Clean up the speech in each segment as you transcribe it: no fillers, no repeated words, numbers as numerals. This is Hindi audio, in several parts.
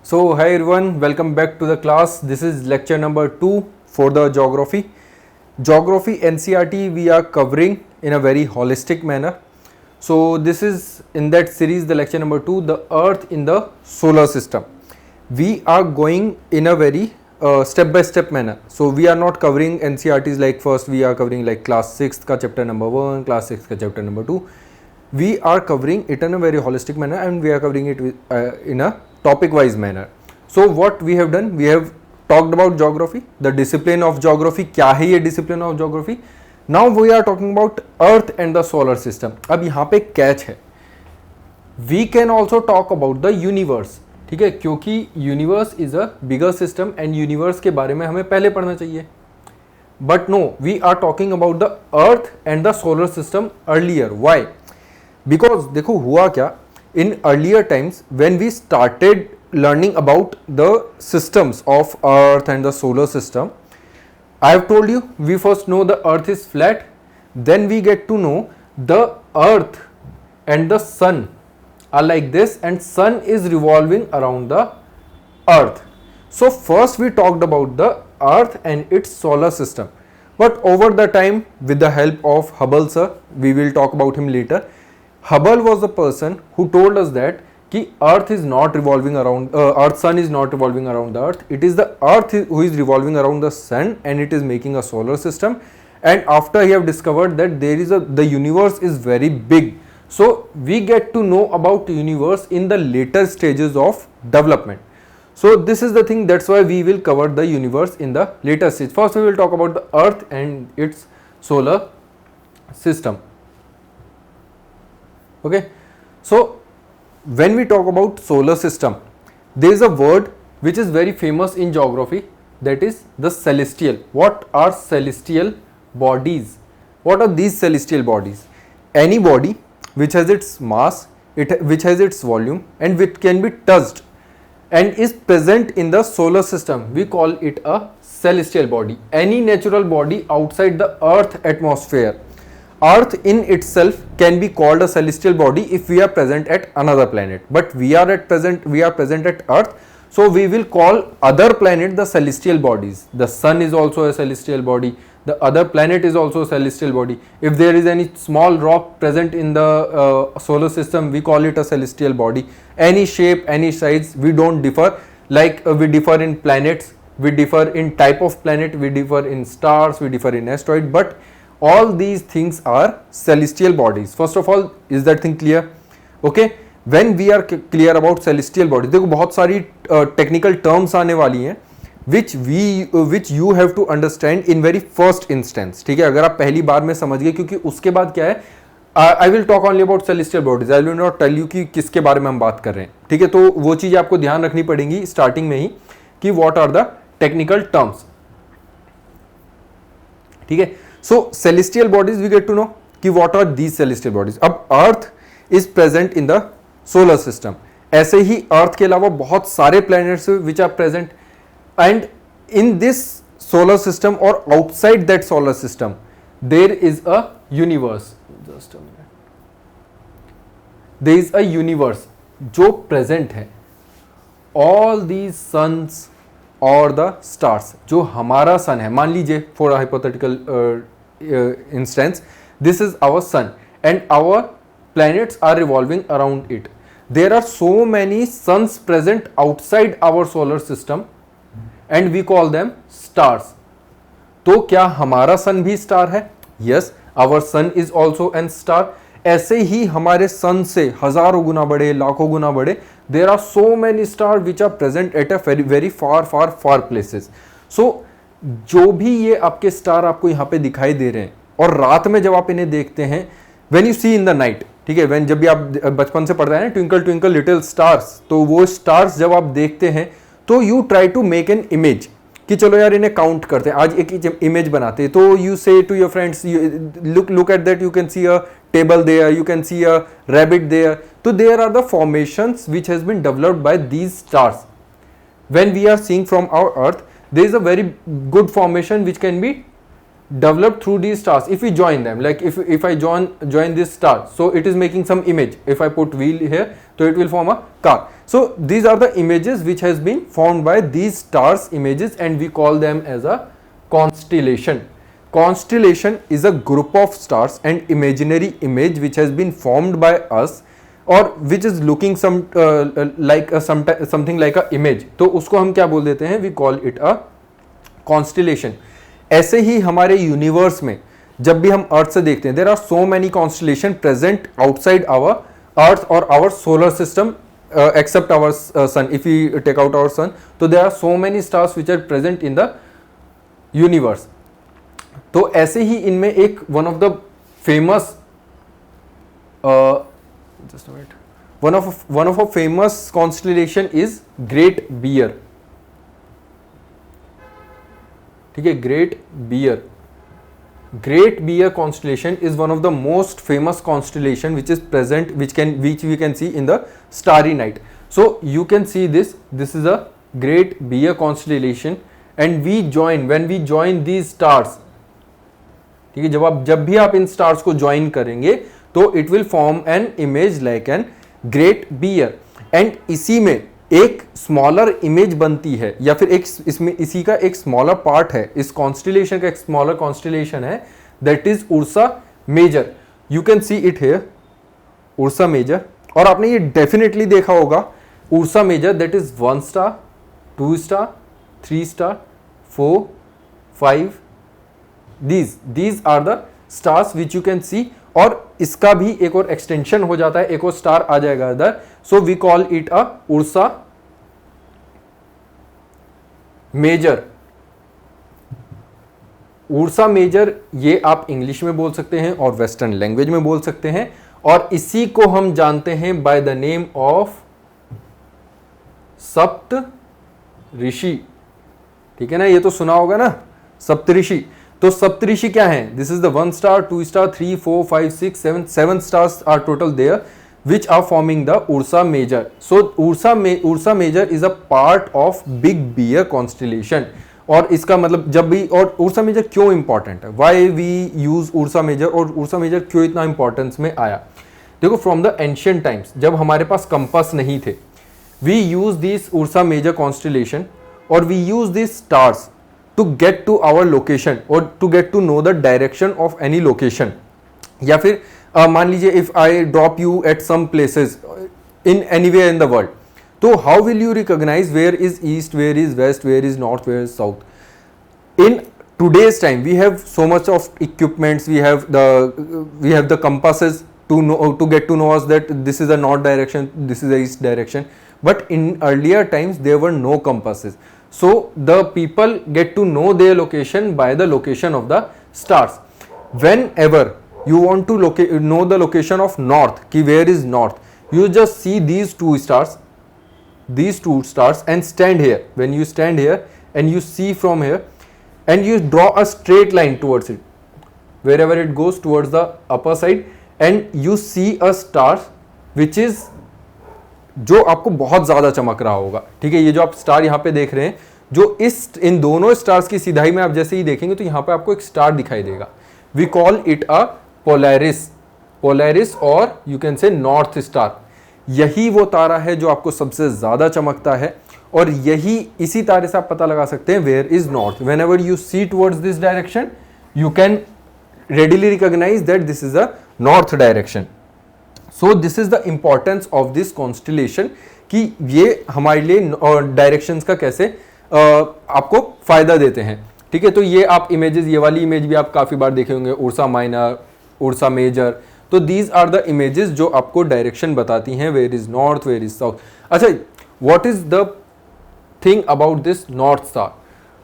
So, hi everyone, welcome back to the class. This is lecture number 2 for the geography. Geography NCERT we are covering in a very holistic manner. So, this is in that series, the lecture number 2, the Earth in the solar system. We are going in a very step by step manner. So, we are not covering NCERTs like first we are covering like class 6th ka chapter number 1, class 6th ka chapter number 2. We are covering it in a very holistic manner and we are covering it in a topic wise manner. So what we have done, we have talked about geography, the discipline of geography. क्या है ये discipline of geography? Now we are talking about earth and the solar system. अब यहाँ पे कैच है, we can also talk about the universe. ठीक है, क्योंकि universe is a bigger system and universe के बारे में हमें पहले पढ़ना चाहिए. But no, we are talking about the earth and the solar system earlier. Why? Because देखो हुआ क्या, in earlier times when we started learning about the systems of earth and the solar system, I have told you we first know the earth is flat, then we get to know the earth and the sun are like this and sun is revolving around the earth. So first we talked about the earth and its solar system, but over the time with the help of Hubble sir, we will talk about him later. Hubble was the person who told us that कि earth is not revolving around earth, sun is not revolving around the earth, it is the earth who is revolving around the sun and it is making a solar system. And after he have discovered that there is the universe is very big, so we get to know about universe in the later stages of development. So this is the thing, that's why we will cover the universe in the later stage. First we will talk about the earth and its solar system. Okay, so when we talk about solar system, there is a word which is very famous in geography, that is the celestial. What are celestial bodies? What are these celestial bodies? Any body which has its mass, which has its volume and which can be touched and is present in the solar system, we call it a celestial body. Any natural body outside the earth atmosphere, earth in itself can be called a celestial body if we are present at another planet, but we are present at earth, so we will call other planet the celestial bodies. The sun is also a celestial body, the other planet is also a celestial body. If there is any small rock present in the solar system, we call it a celestial body. Any shape, any size, we don't differ. Like we differ in planets, we differ in type of planet, we differ in stars, we differ in asteroid, but all these things are celestial bodies. First of all, is that thing clear? Okay, when we are clear about celestial bodies, देखो बहुत सारी technical terms आने वाली हैं which you have to understand in very first instance. ठीक है, अगर आप पहली बार में समझ गए, क्योंकि उसके बाद क्या है, I will talk only about celestial bodies. I will not tell you कि किसके बारे में हम बात कर रहे हैं. ठीक है, तो वो चीज़ आपको ध्यान रखनी पड़ेगी स्टार्टिंग में ही कि what are the technical terms. ठीक है, so celestial bodies we get to know कि what are these celestial bodies. अब earth is present in the solar system, ऐसे ही earth के अलावा बहुत सारे planets which are present, and in this solar system or outside that solar system there is a universe. Just a minute. There is a universe जो present है. All these suns और द स्टार्स, जो हमारा सन है, मान लीजिए for hypothetical instance, this is our sun and our planets are revolving around it. There are so many suns present outside our solar system and we call them stars. तो क्या हमारा सन भी स्टार है? Yes, our sun is also an star. ऐसे ही हमारे सन से हजारों गुना बड़े, लाखों गुना बड़े, there are so many stars which are present at a very far places. So जो भी ये आपके स्टार आपको यहाँ पे दिखाई दे रहे हैं और रात में जब आप इन्हें देखते हैं, when you see in the night, ठीक है, when जब भी आप बचपन से पढ़ रहे हैं ट्विंकल ट्विंकल लिटिल स्टार्स, तो वो स्टार्स जब आप देखते हैं तो you try to make an image कि चलो यार इन्हें काउंट करते हैं, आज एक इमेज बनाते हैं. तो you say to your friends, look at that, you can see a table there, you can see a rabbit there. So there are the formations which has been developed by these stars. When we are seeing from our earth, there is a very good formation which can be developed through these stars. If we join them, like if I join this star, so it is making some image. If I put wheel here, so it will form a car. So these are the images which has been formed by these stars images, and we call them as a constellation. Constellation is a group of stars and imaginary image which has been formed by us, or which is looking some like something like a image. तो उसको हम क्या बोल देते हैं? We call it a constellation. ऐसे ही हमारे यूनिवर्स में जब भी हम अर्थ से देखते हैं, there are so many constellation present outside our earth और our solar system except our sun. If you take out our sun, तो there are so many stars which are present in the universe. तो ऐसे ही इनमें एक one of the famous just wait, one of a famous constellation is Great Bear. ठीक है, Great Bear. Great Bear constellation is one of the most famous constellation which is present, which we can see in the starry night. So you can see this is a Great Bear constellation, and when we join these stars, ठीक है, जब भी आप इन stars को join करेंगे तो it will form an image like an Great Bear, and इसी में एक स्मॉलर इमेज बनती है, या फिर एक इसमें इसी का एक स्मॉलर पार्ट है, इस कॉन्स्टिलेशन का एक स्मॉलर कॉन्स्टिलेशन है, that is Ursa Major. You can see it here, Ursa Major. और आपने ये डेफिनेटली देखा होगा, Ursa Major that is 1 star, 2 star, 3 star, 4, 5. these are the stars which you can see. और इसका भी एक और एक्सटेंशन हो जाता है, एक और स्टार आ जाएगा इधर. So we call it a Ursa Major. Ursa Major ये आप इंग्लिश में बोल सकते हैं और वेस्टर्न लैंग्वेज में बोल सकते हैं, और इसी को हम जानते हैं बाय द नेम ऑफ सप्त ऋषि. ठीक है ना, ये तो सुना होगा ना, सप्तऋषि. तो सप्तऋषि क्या है? This is the 1 star, 2 star, 3, 4, 5, 6, 7 stars are total there which are forming the Ursa Major. So Ursa Major is a part of Big Bear constellation. और इसका मतलब जब भी, और उर्सा मेजर क्यों इंपॉर्टेंट है, why we use Ursa Major, और उर्सा मेजर क्यों इतना इंपॉर्टेंस में आया? देखो, फ्रॉम द एंशियंट टाइम्स जब हमारे पास कंपास नहीं थे, we use this Ursa Major constellation, और we use this stars to get to our location or to get to know the direction of any location. या फिर मान लीजिए if I drop you at some places in anywhere in the world, तो how will you recognize where is east, where is west, where is north, where is south? In today's time we have so much of equipments, we have the compasses to get to know us that this is the north direction, this is the east direction. But in earlier times there were no compasses. So the people get to know their location by the location of the stars. Whenever you want to know the location of north, ki where is north, you just see these two stars, and stand here. When you stand here and you see from here, and you draw a straight line towards it, wherever it goes towards the upper side, and you see a star which is, जो आपको बहुत ज्यादा चमक रहा होगा. ठीक है, ये जो आप स्टार यहाँ पे देख रहे हैं, जो इन दोनों स्टार्स की सिधाई में आप जैसे ही देखेंगे तो यहाँ पे आपको एक स्टार दिखाई देगा. We call it a Polaris, और यू कैन से नॉर्थ स्टार. यही वो तारा है जो आपको सबसे ज्यादा चमकता है, और इसी तारे से आप पता लगा सकते हैं where is north. Whenever you see towards this direction, you can readily recognise that this is a north direction. So this is the importance of this constellation, कि ये हमारे लिए डायरेक्शंस का कैसे आपको फायदा देते हैं. ठीक है, तो ये आप इमेजेस, ये वाली इमेज भी आप काफी बार देखे होंगे, उर्सा माइनर, उर्सा मेजर. तो दीज आर द इमेजेस जो आपको डायरेक्शन बताती हैं, where is north, where is south. अच्छा, what is the thing about this North Star?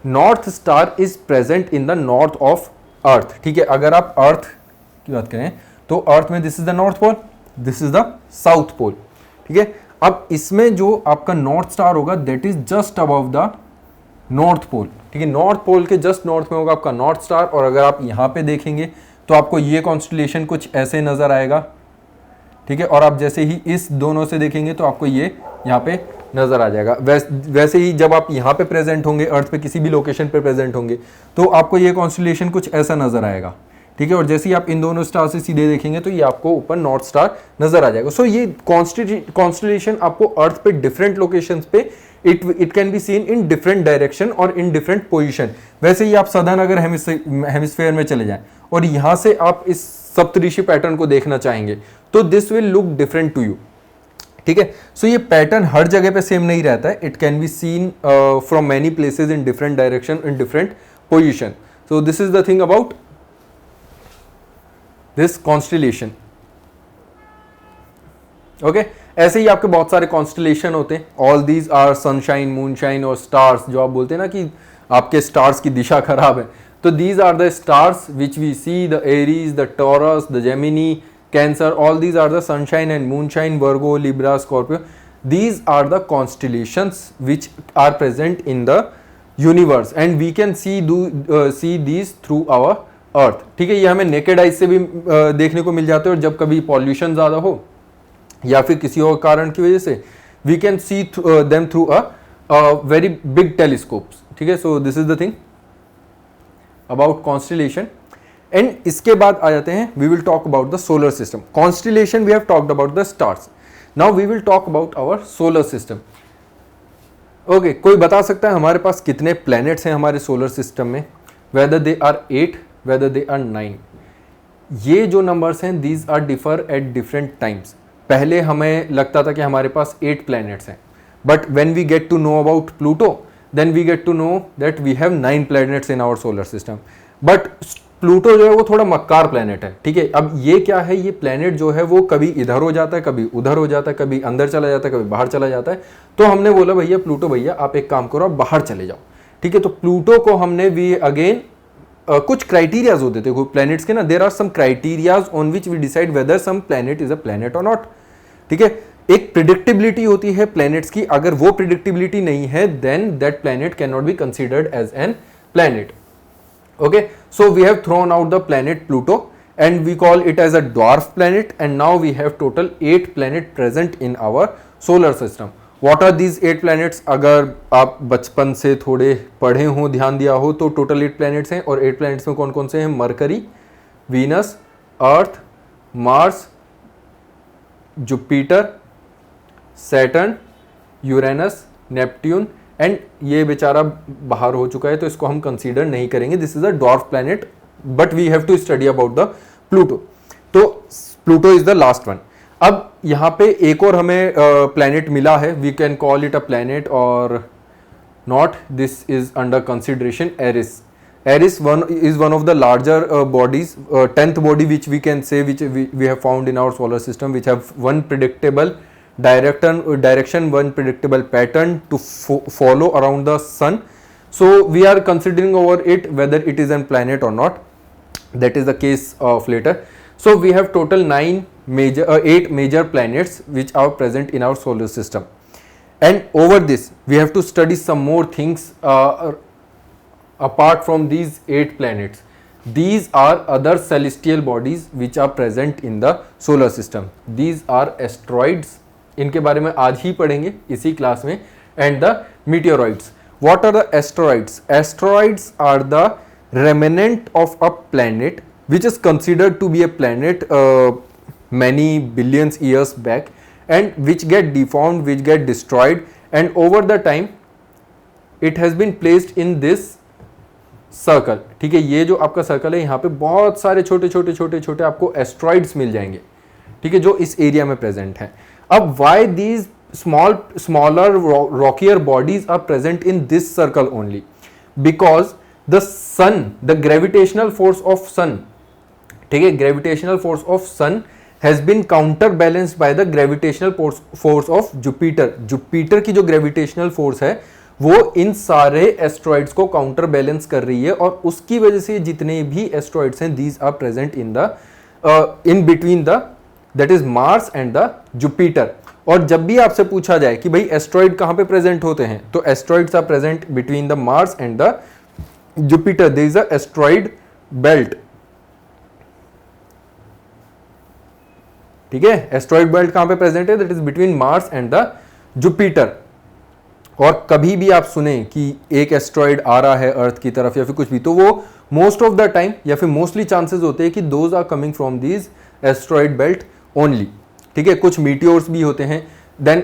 North Star is present in the north of earth. ठीक है, अगर आप अर्थ की बात करें तो अर्थ में this is the north pole, this is the south pole. ठीक है, अब इसमें जो आपका नॉर्थ स्टार होगा that is just above the north pole. ठीक है, नॉर्थ पोल के जस्ट नॉर्थ में होगा आपका नॉर्थ स्टार. और अगर आप यहाँ पे देखेंगे तो आपको ये कॉन्स्टिलेशन कुछ ऐसे नजर आएगा. ठीक है, और आप जैसे ही इस दोनों से देखेंगे तो आपको ये यहाँ पे नजर आ जाएगा। वैसे ही जब आप यहाँ पे प्रेजेंट होंगे, अर्थ पे किसी भी लोकेशन पे प्रेजेंट होंगे, तो आपको ये कॉन्स्टलेशन कुछ ऐसा नजर आएगा, ठीक है। और जैसे ही आप इन दोनों स्टार से सीधे देखेंगे तो ये आपको ऊपर नॉर्थ स्टार नजर आ जाएगा। सो ये कॉन्स्टलेशन आपको अर्थ पे डिफरेंट लोकेशंस पे it can be seen in different direction और इन डिफरेंट पोजीशन। वैसे ही आप सदर्न अगर हेमिस्फेयर में चले जाएं और यहां से आप इस सप्तऋषि पैटर्न को देखना चाहेंगे तो this will look different to you, ठीक है। सो ये पैटर्न हर जगह पे सेम नहीं रहता है, it can be seen from many places in different direction in different position. So this is the thing about this constellation, okay. ऐसे ही आपके बहुत सारे कॉन्स्टलेशन होते हैं, all these are sunshine, moonshine और स्टार्स। जो आप बोलते हैं ना कि आपके स्टार्स की दिशा खराब है, तो these are the stars which we see, the Aries, the Taurus, the Gemini, Cancer, all these are the sunshine and moonshine, Virgo, Libra, Scorpio. These are the constellations which are present in the universe and we can see these through our earth, ठीक है। ये हमें नेकेड आइज से भी देखने को मिल जाते हैं, और जब कभी पॉल्यूशन ज्यादा हो या फिर किसी और कारण की वजह से we can see them through a very big telescopes, ठीक है। So this is the thing about constellation. And इसके बाद आ जाते हैं, we will talk about the solar system. Constellation we have talked about the stars, now we will talk about our solar system. Okay, कोई बता सकता है हमारे पास कितने प्लैनेट्स हैं हमारे सोलर सिस्टम में? Whether they are 8, whether they are 9। ये जो नंबर्स हैं these are differ at different times. पहले हमें लगता था कि हमारे पास 8 प्लैनेट्स हैं, but when we get to know about Pluto then we get to know that we have 9 planets in our solar system. But Pluto जो है वो थोड़ा मक्कार प्लैनेट है, ठीक है। अब ये क्या है, ये प्लैनेट जो है वो कभी इधर हो जाता है, कभी उधर हो जाता है, कभी अंदर चला जाता है, कभी बाहर चला जाता है। तो हमने बोला भैया प्लूटो भैया आप एक काम करो, आप बाहर चले जाओ, ठीक है। तो प्लूटो को हमने वी अगेन कुछ क्राइटेरियाज होते थे प्लैनेट्स के ना, there are some criterias on which we decide whether some planet is a planet और नॉट, ठीक है। एक प्रिडिक्टेबिलिटी होती है प्लैनेट्स की, अगर वो प्रिडिक्टेबिलिटी नहीं है then that planet can not be considered as an planet, okay. So we have thrown out the planet Pluto and we call it as a dwarf planet, and now we have total 8 planet present in our solar system. What are these 8 planets? अगर आप बचपन से थोड़े पढ़े हो, ध्यान दिया हो, तो टोटल 8 planets हैं, और 8 planets में कौन कौन से हैं? Mercury, Venus, earth, Mars, Jupiter, Saturn, Uranus, Neptune, and ये बेचारा बाहर हो चुका है तो इसको हम कंसीडर नहीं करेंगे। This is a dwarf planet, but we have to study about the Pluto. तो Pluto is the last one. अब यहाँ पे एक और हमें प्लैनेट मिला है, we can call it a planet और not, this is under consideration Eris. Eris is one of the larger bodies, 10th body which we can say which we have found in our solar system, which have one predictable direction, one predictable pattern to follow around the sun. So we are considering over it whether it is a planet or not. That is the case of later. So we have total 8 major planets which are present in our solar system, and over this we have to study some more things apart from these 8 planets. These are other celestial bodies which are present in the solar system. These are asteroids, इनके बारे में आज ही पढ़ेंगे इसी क्लास में, and the meteoroids. What are the asteroids? Asteroids are the remnant of a planet which is considered to be a planet many billions years back, and which get deformed, which get destroyed, and over the time it has been placed in this circle, ठीक है। ये जो आपका सर्कल है यहाँ पे बहुत सारे छोटे छोटे छोटे छोटे आपको एस्ट्रॉइड्स मिल जाएंगे, ठीक है, जो इस एरिया में प्रेजेंट हैं। अब why these smaller rockier bodies are present in this circle only? Because the sun, the gravitational force of sun, ठीक है, gravitational force of sun has been counter balanced by the gravitational force of Jupiter. Jupiter की जो ग्रेविटेशनल फोर्स है वो इन सारे एस्ट्रॉइड्स को काउंटर बैलेंस कर रही है, और उसकी वजह से जितने भी एस्ट्रॉइड्स हैं these are present in the in between the that is Mars and the Jupiter. और जब भी आपसे पूछा जाए कि भाई एस्ट्रॉइड कहां पे प्रेजेंट होते हैं, तो asteroids are present between the Mars and the Jupiter. There is a asteroid belt, ठीक है। एस्ट्रॉइड बेल्ट कहां पे प्रेजेंट है? That is between Mars and the Jupiter, और कभी भी आप सुने कि एक एस्ट्रॉइड आ रहा है अर्थ की तरफ या फिर कुछ भी, तो वो मोस्ट ऑफ द टाइम या फिर मोस्टली चांसेस होते हैं कि those are coming from these asteroid belt only, ठीक है। कुछ मीटियोर्स भी होते हैं। Then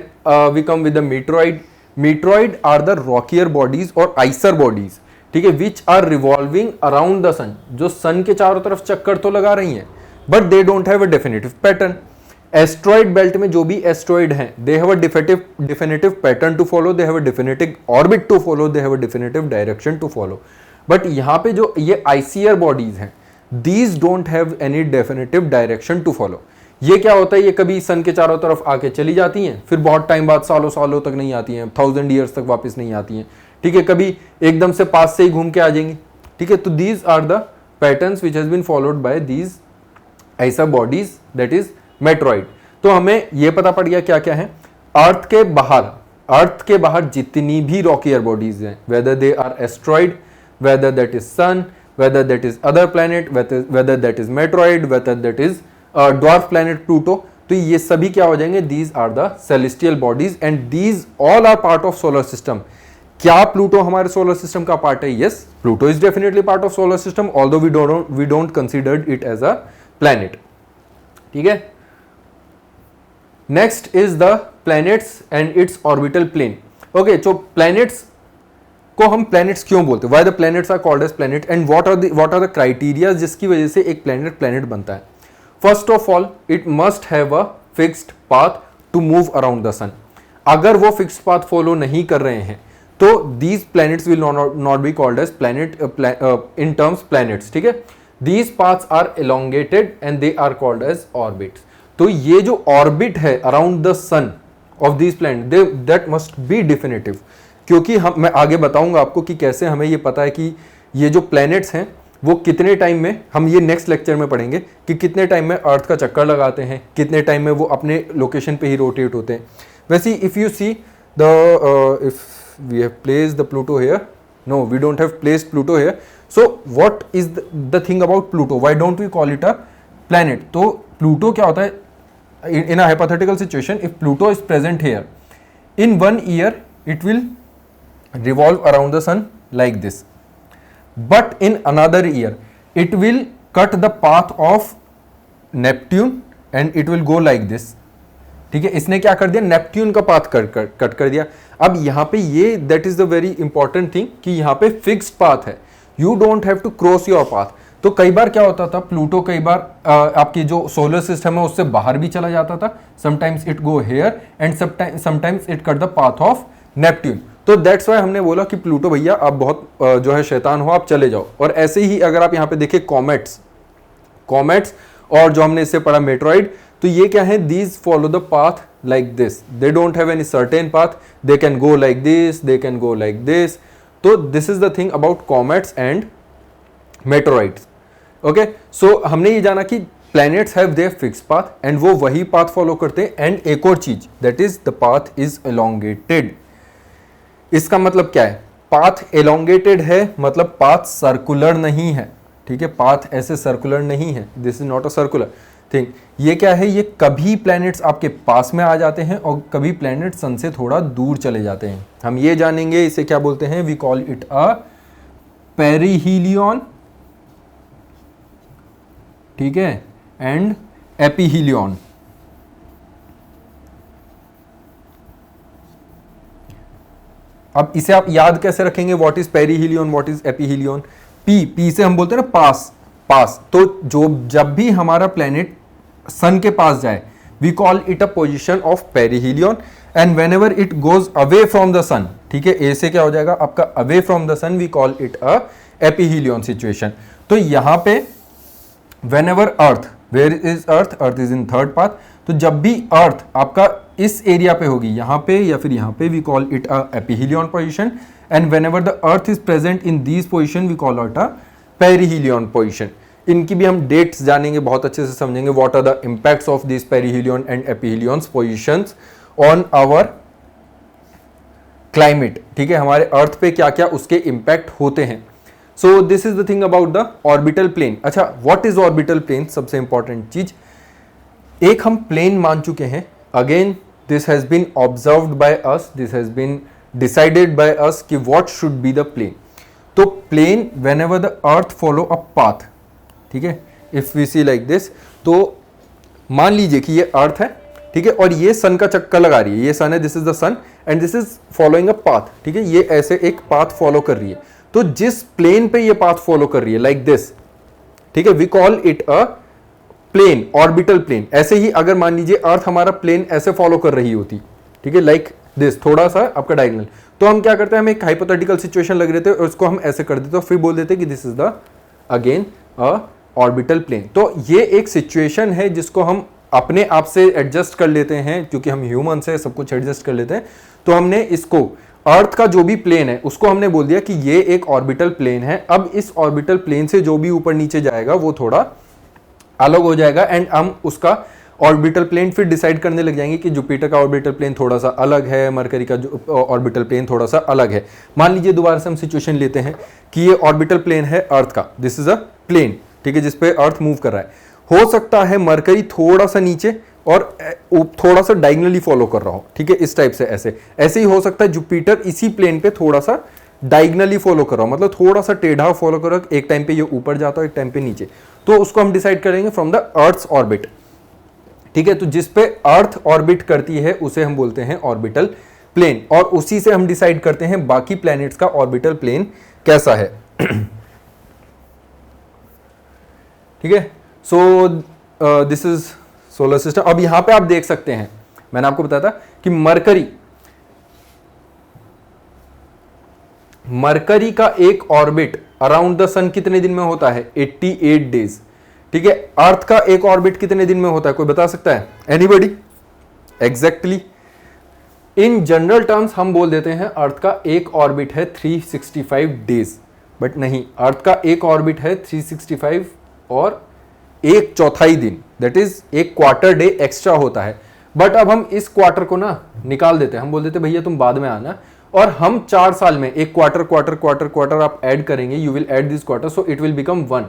we come with the meteoroid. Meteoroid are the rockier bodies और आइसर बॉडीज, ठीक है, which are revolving around the sun, जो सन के चारों तरफ चक्कर तो लगा रही हैं, but they don't have a definitive pattern. Asteroid belt में जो भी एस्ट्रॉइड हैं, they have a definitive pattern to follow, they have a definitive orbit to follow, they have a definitive direction to follow. But यहां पे जो ये आइसियर बॉडीज हैं, these don't have any definitive direction to follow. ये क्या होता है, ये कभी सन के चारों तरफ आके चली जाती हैं, फिर बहुत टाइम बाद सालों सालों तक नहीं आती हैं, 1000 ईयर्स तक वापस नहीं आती हैं, ठीक है। कभी एकदम से पास से ही घूम के आ जाएंगी, ठीक है। तो these are the patterns which has been followed by these ऐसा बॉडीज, दैट इज मेट्रॉइड। तो हमें ये पता पड़ गया क्या क्या है। अर्थ के बाहर जितनी भी रॉकियर बॉडीज हैं, whether they are asteroid, whether that is sun, whether that is other planet, whether that is meteoroid, whether that is dwarf planet Pluto, तो ये सभी क्या हो जाएंगे, these are the celestial bodies and these all are part of solar system. क्या प्लूटो हमारे सोलर सिस्टम का पार्ट है? Yes, Pluto is definitely part of solar system, although we don't considered it as a planet, ठीक है। Next is the planets and its orbital plane. Okay, तो प्लैनेट्स को हम प्लैनेट्स क्यों बोलते हैं? Why the planets are called as planet and what are the criteria जिसकी वजह से एक प्लैनेट बनता है? First of all, it must have a fixed path to move around the sun. अगर वो फिक्स्ड पाथ फॉलो नहीं कर रहे हैं तो these planets will not be called as planet in terms planets, ठीक है। These paths are elongated and they are called as orbits. तो ये जो ऑर्बिट है around the sun of these planet, that must be definitive, क्योंकि मैं आगे बताऊंगा आपको कि कैसे हमें ये पता है कि ये जो प्लैनेट्स हैं वो कितने टाइम में, हम ये नेक्स्ट लेक्चर में पढ़ेंगे कि कितने टाइम में अर्थ का चक्कर लगाते हैं, कितने टाइम में वो अपने लोकेशन पे ही रोटेट होते हैं। वैसे if you see the if we have placed the Pluto here, no we don't have placed Pluto here, so what is the thing about Pluto, why don't we call it a planet? तो प्लूटो क्या होता है in a hypothetical situation, if Pluto is present here, in 1 year it will revolve around the sun like this, but in another year it will cut the path of Neptune and it will go like this, ठीक है। इसने क्या कर दिया, नेपट्यून का पाथ कट कर दिया। अब यहाँ पे ये that is the very important thing कि यहाँ पे फिक्स्ड पाथ है, you don't have to cross your path. तो कई बार क्या होता था, प्लूटो कई बार आपकी जो सोलर सिस्टम है उससे बाहर भी चला जाता था, sometimes it go here and sometimes it cut the path of Neptune. तो दैट्स वाई हमने बोला कि प्लूटो भैया आप बहुत जो है शैतान हो, आप चले जाओ। और ऐसे ही अगर आप यहाँ पे देखें कॉमेट्स और जो हमने इससे पढ़ा मेट्रॉइड, तो ये क्या है, these follow the path like this, they don't have any certain path, they can go like this, they can go like this. तो this is the thing about comets and meteoroids. Okay, so हमने ये जाना कि planets have their fixed path and वो वही पाथ फॉलो करते हैं। एंड एक और चीज, that is the path is elongated. इसका मतलब क्या है, पाथ एलोंगेटेड है मतलब पाथ सर्कुलर नहीं है, ठीक है। पाथ ऐसे सर्कुलर नहीं है, this is not a circular thing. ये क्या है, ये कभी प्लैनेट्स आपके पास में आ जाते हैं और कभी प्लैनेट सन से थोड़ा दूर चले जाते हैं। हम ये जानेंगे इसे क्या बोलते हैं, we call it a perihelion, ठीक है, एंड एपीहीलियन। अब इसे आप याद कैसे रखेंगे, what is perihelion, what is aphelion? P से हम बोलते हैं ना पास। तो जो जब भी हमारा प्लेनेट सन के पास जाए, we call it a position of perihelion and whenever it goes away from the sun, ठीक है, ए से क्या हो जाएगा आपका away from the sun, we call it a aphelion situation. तो यहां पे whenever earth, where is earth is in third path, तो जब भी अर्थ आपका इस एरिया पे होगी, यहां पे या फिर यहां पे, we call it a aphelion position and whenever the earth is present in these position we call it a perihelion position. इनकी भी हम डेट्स जानेंगे, बहुत अच्छे से समझेंगे, what are the impacts of this perihelion and aphelion positions on our climate, ठीक है, हमारे अर्थ पे क्या क्या उसके इंपैक्ट होते हैं। So this is the thing about the orbital plane. अच्छा, व्हाट इज ऑर्बिटल प्लेन? सबसे इंपॉर्टेंट चीज, एक हम प्लेन मान चुके हैं, again this has been observed by us, this has been decided by us कि what should be the plane. तो plane whenever the earth follow a path, ठीक है, if we see like this, तो मान लीजिए कि ये अर्थ है, ठीक है, और ये सन का चक्कर लगा रही है, ये सन है, this is the sun and this is following a path, ठीक है, ये ऐसे एक पाथ फॉलो कर रही है। तो जिस प्लेन पे ये पाथ फॉलो कर रही है लाइक दिस, ठीक है, we call it a plane, orbital plane. ऐसे ही अगर मान लीजिए अर्थ हमारा प्लेन ऐसे फॉलो कर रही होती, ठीक है, लाइक दिस, थोड़ा सा आपका डायगोनल, तो हम क्या करते हैं, हम एक हाइपोथेटिकल सिचुएशन लग रहे थे और उसको हम ऐसे कर देते और फिर बोल देते कि this is the again a orbital plane. तो ये एक सिचुएशन है जिसको हम अपने आप से एडजस्ट कर लेते हैं, क्योंकि हम ह्यूमन से सब कुछ एडजस्ट कर लेते हैं। तो हमने इसको अर्थ का जो भी प्लेन है उसको हमने बोल दिया कि ये एक ऑर्बिटल प्लेन है। अब इस ऑर्बिटल प्लेन से जो भी ऊपर नीचे जाएगा वो थोड़ा अलग हो जाएगा एंड हम उसका ऑर्बिटल प्लेन फिर डिसाइड करने लग जाएंगे कि जुपिटर का ऑर्बिटल प्लेन थोड़ा सा अलग है, मरकरी का ऑर्बिटल प्लेन थोड़ा सा अलग है। मान लीजिए दोबारा से हम सिचुएशन लेते हैं कि ये ऑर्बिटल प्लेन है अर्थ का, दिस इज अ प्लेन, ठीक है, जिसपे अर्थ मूव कर रहा है। हो सकता है मरकरी थोड़ा सा नीचे और थोड़ा सा डायगोनली फॉलो कर रहा हो, ठीक है, इस टाइप से, ऐसे ही हो सकता है जुपिटर इसी प्लेन पे थोड़ा सा डायगोनली फॉलो कर रहा हो, मतलब थोड़ा सा टेढ़ा फॉलो कर रहा हो, एक टाइम पे ये ऊपर जाता हो, एक टाइम पे नीचे। तो उसको हम डिसाइड करेंगे फ्रॉम द अर्थ्स ऑर्बिट, ठीक है। तो जिस पे अर्थ ऑर्बिट करती है उसे हम बोलते हैं ऑर्बिटल प्लेन, और उसी से हम डिसाइड करते हैं बाकी प्लैनेट्स का ऑर्बिटल प्लेन कैसा है। ठीक है, so this is solar system. अब यहां पे आप देख सकते हैं, मैंने आपको बताया था कि मरकरी का एक ऑर्बिट अराउंड द सन कितने दिन में होता है? 88 डेज, ठीक है। अर्थ का एक ऑर्बिट कितने दिन में होता है, कोई बता सकता है? Anybody? Exactly in general terms हम बोल देते हैं अर्थ का एक ऑर्बिट है 365 डेज, बट नहीं, अर्थ का एक ऑर्बिट है 365 और एक चौथाई दिन, दैट इज एक क्वार्टर डे एक्स्ट्रा होता है। बट अब हम इस क्वार्टर को ना निकाल देते हैं, हम बोल देते भैया तुम बाद में आना, और हम 4 साल में एक क्वार्टर क्वार्टर क्वार्टर क्वार्टर आप ऐड करेंगे, you will add this quarter, so it will become 1।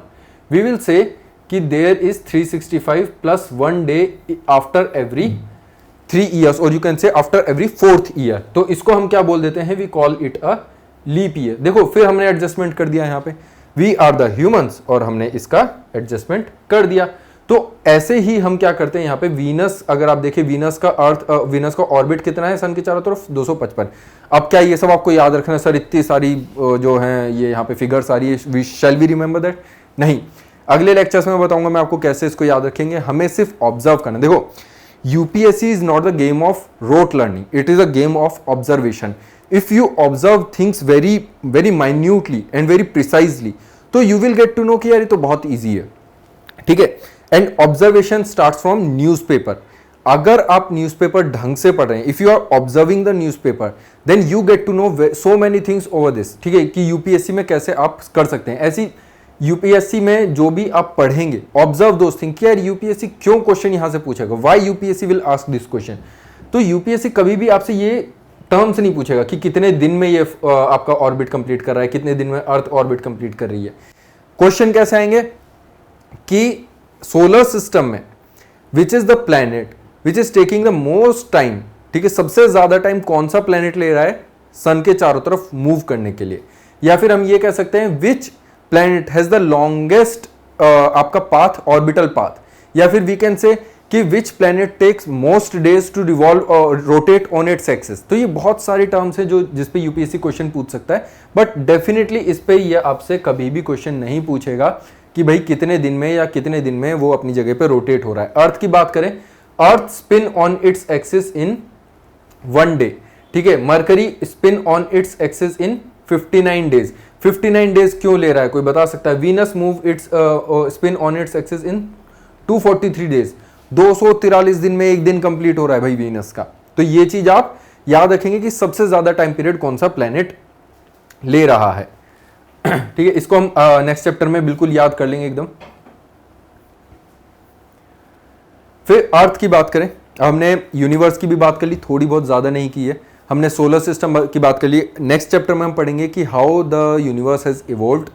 We will say कि there is 365 plus 1 day after every 3 years, और you can say after every 4th year. तो इसको हम क्या बोल देते हैं? We call it a leap year. देखो फिर हमने एडजस्टमेंट कर दिया यहाँ पे, वी आर द ह्यूमंस, और हमने इसका एडजस्टमेंट कर दिया। तो ऐसे ही हम क्या करते हैं यहाँ पे, वीनस अगर आप देखें, वीनस का ऑर्बिट कितना है सन के चारों तरफ? 255। अब क्या ये सब आपको याद रखना है सर, इतनी सारी जो है ये यहाँ पे फिगर्स आ रही है, we shall we remember that? नहीं, अगले लेक्चर्स में बताऊंगा मैं आपको कैसे इसको याद रखेंगे। हमें सिर्फ ऑब्जर्व करना। देखो UPSC is not the game of rote learning, it is a game of observation. If you observe things very very minutely and very precisely, तो you will get to know कि यार ये तो बहुत ईजी है, ठीक है। And observation starts from newspaper. अगर आप न्यूज़पेपर ढंग से पढ़ रहे हैं, if you are observing the newspaper, then you get to know so many things over this, ठीक है, कि यूपीएससी में कैसे आप कर सकते हैं। ऐसी यूपीएससी में जो भी आप पढ़ेंगे, ऑब्जर्व दोस थिंग कि यार यूपीएससी क्यों क्वेश्चन यहां से पूछेगा, why UPSC will ask this question. तो यूपीएससी कभी भी आपसे ये टर्म्स नहीं पूछेगा कि कितने दिन में ये आपका ऑर्बिट कंप्लीट कर रहा है, कितने दिन में अर्थ ऑर्बिट कंप्लीट कर रही है। क्वेश्चन कैसे आएंगे कि सोलर सिस्टम में which is the planet which is taking the most time, ठीक है, सबसे ज्यादा टाइम कौन सा प्लैनेट ले रहा है सन के चारों तरफ मूव करने के लिए। या फिर हम ये कह सकते हैं which planet has the longest आपका पाथ, ऑर्बिटल पाथ। या फिर वी कैन से कि which planet takes most days to revolve rotate on its axis. तो ये बहुत सारे टर्म्स हैं जो जिसपे यूपीएससी क्वेश्चन पूछ सकता है, बट डेफिनेटली इस पे ये आपसे कभी भी क्वेश्चन नहीं पूछेगा कि भाई कितने दिन में या कितने दिन में वो अपनी जगह पे रोटेट हो रहा है। अर्थ की बात करें, earth spin on its axis in 1 day, ठीक है। Mercury spin on its axis in 59 days. 59 days क्यों ले रहा है, कोई बता सकता है? Venus move its spin on its axis in 243 days. 243 दिन में एक दिन कंप्लीट हो रहा है भाई वीनस का। तो ये चीज आप याद रखेंगे कि सबसे ज्यादा टाइम पीरियड कौन सा प्लैनेट ले रहा है, ठीक है। इसको हम नेक्स्ट चैप्टर में बिल्कुल याद कर लेंगे एकदम। फिर अर्थ की बात करें, हमने यूनिवर्स की भी बात कर ली, थोड़ी बहुत ज्यादा नहीं की है। हमने सोलर सिस्टम की बात कर ली। नेक्स्ट चैप्टर में हम पढ़ेंगे कि how the universe has evolved,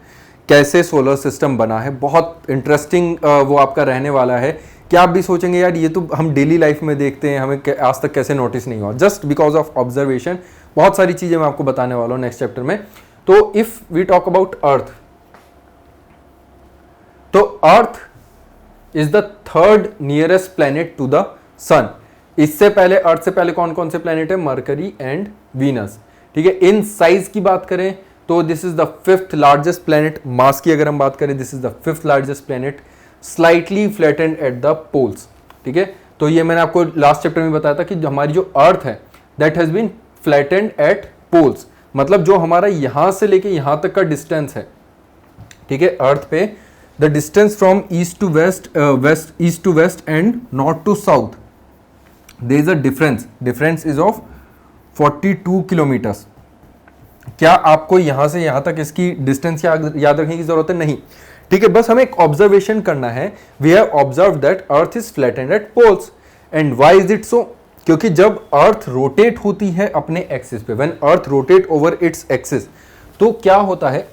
कैसे सोलर सिस्टम बना है। बहुत इंटरेस्टिंग वो आपका रहने वाला है कि आप भी सोचेंगे यार ये तो हम डेली लाइफ में देखते हैं, हमें आज तक कैसे नोटिस नहीं हुआ। जस्ट बिकॉज ऑफ ऑब्जर्वेशन बहुत सारी चीजें मैं आपको बताने वाला हूं नेक्स्ट चैप्टर में। तो if we talk about earth, तो earth is the third nearest planet to the sun. इससे पहले, अर्थ से पहले कौन कौन से प्लेनेट है? Mercury and Venus. ठीक है, इन साइज की बात करें तो this is the fifth largest planet. Mass की अगर हम बात करें, this is the fifth largest planet, slightly flattened at the poles. ठीक है, तो ये मैंने आपको लास्ट चैप्टर में बताया था कि हमारी जो अर्थ है that has been flattened at poles, मतलब जो हमारा यहां से लेके यहां तक का डिस्टेंस है, ठीक है, अर्थ पे the distance from east to west, east to west and north to south, there is a difference is of 42 kilometres. क्या आपको यहां से यहां तक इसकी डिस्टेंस याद रखने की जरूरत है? नहीं। ठीक है, बस हमें एक ऑब्जर्वेशन करना है। We have observe that earth is flattened at poles and why is it so? क्योंकि जब अर्थ रोटेट होती है अपने एक्सिस पे, when earth rotate over its axis, तो क्या होता है?